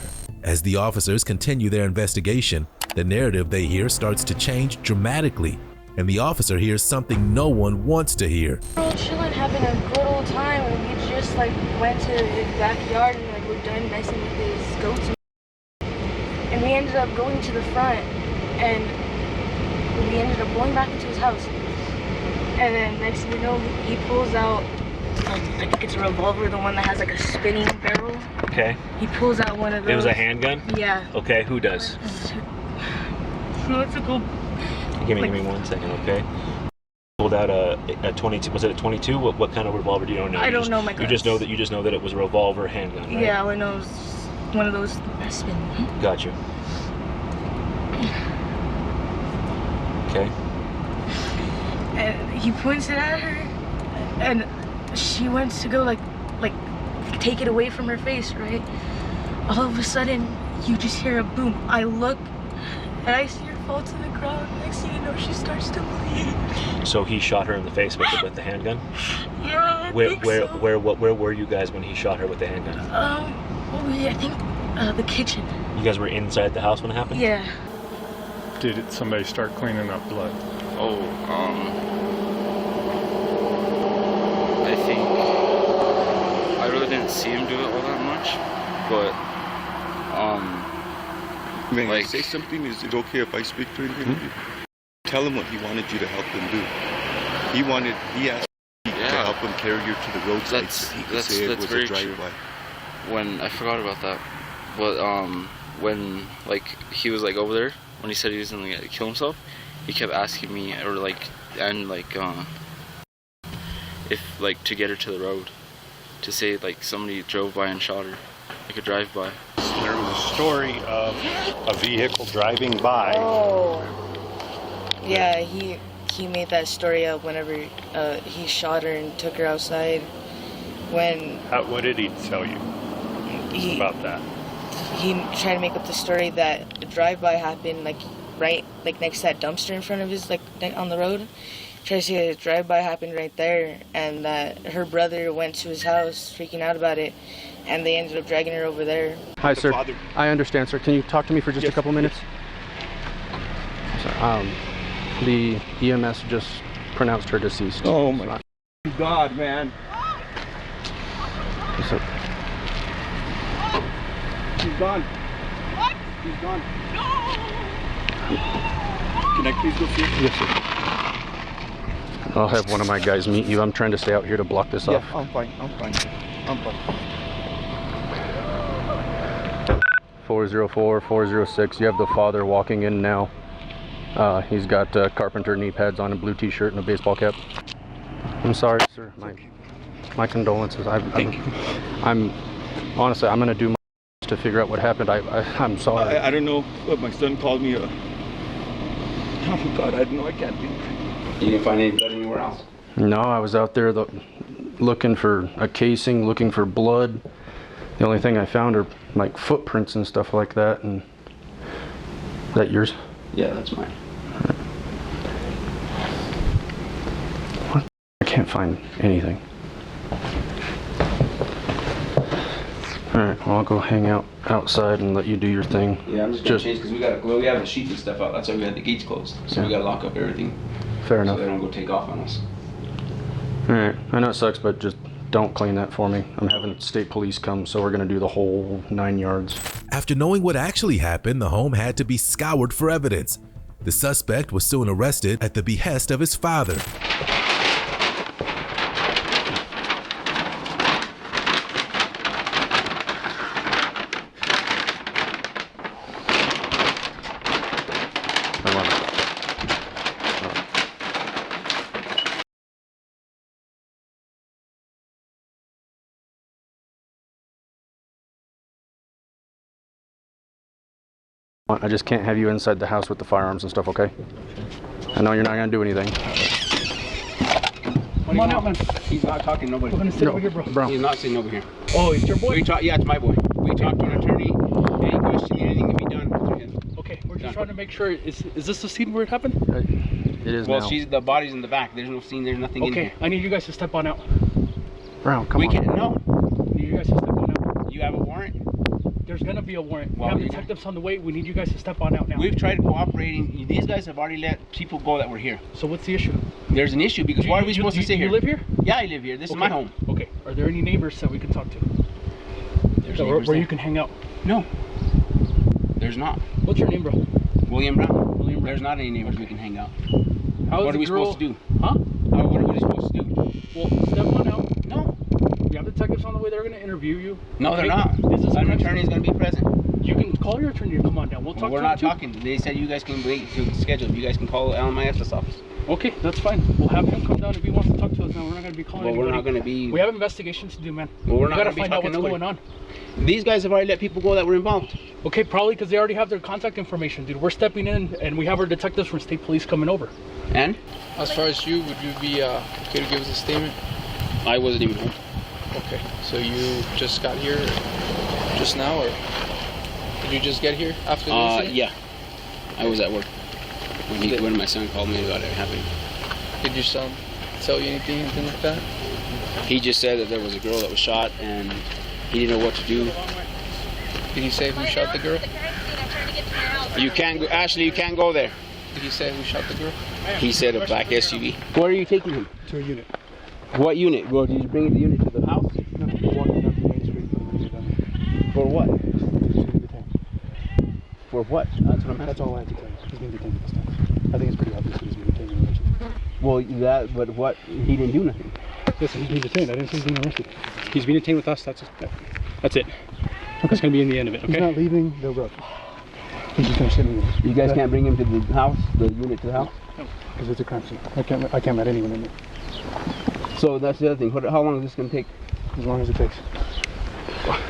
As the officers continue their investigation, the narrative they hear starts to change dramatically, and the officer hears something no one wants to hear. We're all chilling, having a good old time, and we just like went to his backyard and like we're done messing with his goats. And we ended up going to the front, and we ended up going back into his house. And then next thing you know, he pulls out, I think it's a revolver, the one that has like a spinning barrel. Okay. He pulls out one of those. It was a handgun? Yeah. Okay, who does? No, it's a cool. Give me 1 second, okay? Pulled out a 22. Was it a 22? What kind of revolver do you know? I don't know my guns. You just know that it was a revolver handgun, right? Yeah, all I know is one of those spin. Got you. Okay. And he points it at her, and she went to go like take it away from her face, right? All of a sudden, you just hear a boom. I look, and I see her fall to the ground. Next thing you know, she starts to bleed. So he shot her in the face with the handgun? Yeah, Where were you guys when he shot her with the handgun? I think the kitchen. You guys were inside the house when it happened? Yeah. Did somebody start cleaning up blood? Oh, I think I really didn't see him do it all that much, but May I say something? Is it okay if I speak to him? Tell him what he wanted you to help him do. He asked you to help him carry you to the roadside so he could say it was a drive-by. When I forgot about that, but when like he was like over there, when he said he was gonna kill himself, he kept asking me, or like, and like if like to get her to the road, to say like somebody drove by and shot her, like a drive-by. There was a story of a vehicle driving by. Oh. Yeah, he made that story up whenever he shot her and took her outside. What did he tell you about that? He tried to make up the story that a drive-by happened like right like next to that dumpster in front of his like on the road. Tried to say a drive-by happened right there, and that her brother went to his house freaking out about it, and they ended up dragging her over there. Hi, sir. I understand, sir. Can you talk to me for just a couple minutes? So, the EMS just pronounced her deceased. Oh my God, man. So, She's gone. What? She's gone. No! Can I please go see her? Yes, sir. I'll have one of my guys meet you. I'm trying to stay out here to block this off. I'm fine. I'm fine. I'm fine. 404, 406. You have the father walking in now. He's got carpenter knee pads on, a blue t-shirt and a baseball cap. I'm sorry, sir. My condolences. I'm honestly, I'm gonna do my best to figure out what happened. I'm sorry. I don't know, but my son called me. Oh God, I know I can't be. You didn't find any blood anywhere else? No, I was out there looking for a casing, looking for blood. The only thing I found are like footprints and stuff like that. And is that yours? Yeah, that's mine. What? I can't find anything. Alright, well, I'll go hang out outside and let you do your thing. Yeah, I'm just gonna change because we have the sheets and stuff out. That's why we had the gates closed. So we gotta lock up everything. Fair enough. So they don't go take off on us. Alright, I know it sucks, but just don't clean that for me. I'm having state police come, so we're gonna do the whole 9 yards. After knowing what actually happened, the home had to be scoured for evidence. The suspect was soon arrested at the behest of his father. I just can't have you inside the house with the firearms and stuff, okay? I know you're not gonna do anything. Come on out, man. He's not talking to nobody. We're gonna sit over here, bro. He's not sitting over here. Oh, it's your boy? Yeah, it's my boy. We talked to an attorney. Any question, anything can be done. Okay, we're just trying to make sure. Is this the scene where it happened? It is well, now. the body's in the back. There's no scene. There's nothing in here. Okay, I need you guys to step on out. Brown, come on. No. I need you guys to step on out. You have a warrant? There's gonna be a warrant. Well, we have detectives on the way. We need you guys to step on out now. We've tried cooperating. These guys have already let people go that were here. So what's the issue? There's an issue because why are we supposed to sit here? You live here? Yeah, I live here. This is my home. Okay. Are there any neighbors that we can talk to? There's where you can hang out? No. There's not. What's your name, bro? William Brown. William Brown. There's not any neighbors we can hang out. What are we supposed to do? Huh? What are we supposed to do? Well, step on out. No. We have detectives on the way. They're going to interview you. No, they're not. An attorney is going to be present. You can call your attorney to come on down. We'll talk We're to not him talking. They said you guys can wait to schedule. You guys can call LMIS's office. Okay, that's fine. We'll have him come down if he wants to talk to us now. We're not going to be calling anybody. We're not going to be... We have investigations to do, man. Well, we're not got going to to find out what's going on. These guys have already let people go that were involved. Okay, probably because they already have their contact information, dude. We're stepping in, and we have our detectives from state police coming over. And? As far as you, would you be okay to give us a statement? I wasn't even home. Okay, so you just got here just now, or did you just get here after the incident? Yeah. I was at work when my son called me about it happening. Did your son tell you anything like that? He just said that there was a girl that was shot and he didn't know what to do. Did he say who shot the girl? You can't go, Ashley, you can't go there. Did he say who shot the girl? He said a black SUV. Where are you taking him? To a unit. What unit? Well, did you bring the unit to the house? No, we're walking down the main street. For what? For what? That's what I'm asking. That's all I have to tell you. He's being detained at this time. I think it's pretty obvious that he's being detained and arrested. Well, but what? He didn't do nothing. Listen, he's being detained. I didn't say he's being arrested. He's being detained with us. That's it. That's going to be in the end of it, okay? He's not leaving the road. He's just going to sit in there. You guys can't bring him to the house, the unit to the house? No, because it's a crime scene. I can't let anyone in there. So that's the other thing. How long is this going to take? As long as it takes.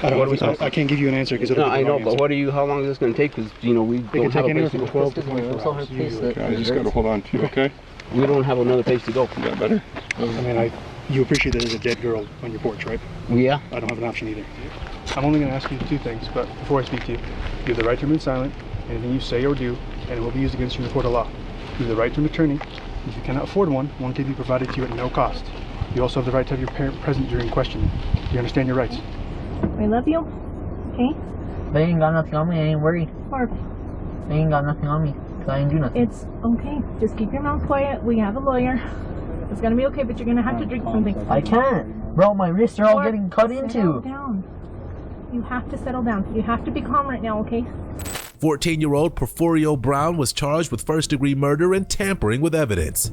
I can't give you an answer because no, I know, but how long is this going to take? Because you know we don't have a place to go. 12 to 24 hours. I just got to hold on to you, okay? We don't have another place to go. Is that better? I mean, you appreciate that there's a dead girl on your porch, right? Yeah. I don't have an option either. I'm only going to ask you two things, but before I speak to you, you have the right to remain silent. Anything you say or do, and it will be used against you in a court of law. You have the right to an attorney. If you cannot afford one can be provided to you at no cost. You also have the right to have your parent present during questioning. Do you understand your rights? I love you. Okay? They ain't got nothing on me, I ain't worried. Barb. They ain't got nothing on me, because I ain't do nothing. It's okay. Just keep your mouth quiet. We have a lawyer. It's gonna be okay, but you're gonna have to drink something. I can't. Bro, my wrists are all getting cut into. Settle down. You have to settle down. You have to be calm right now, okay? 14-year-old Porfirio Brown was charged with first-degree murder and tampering with evidence.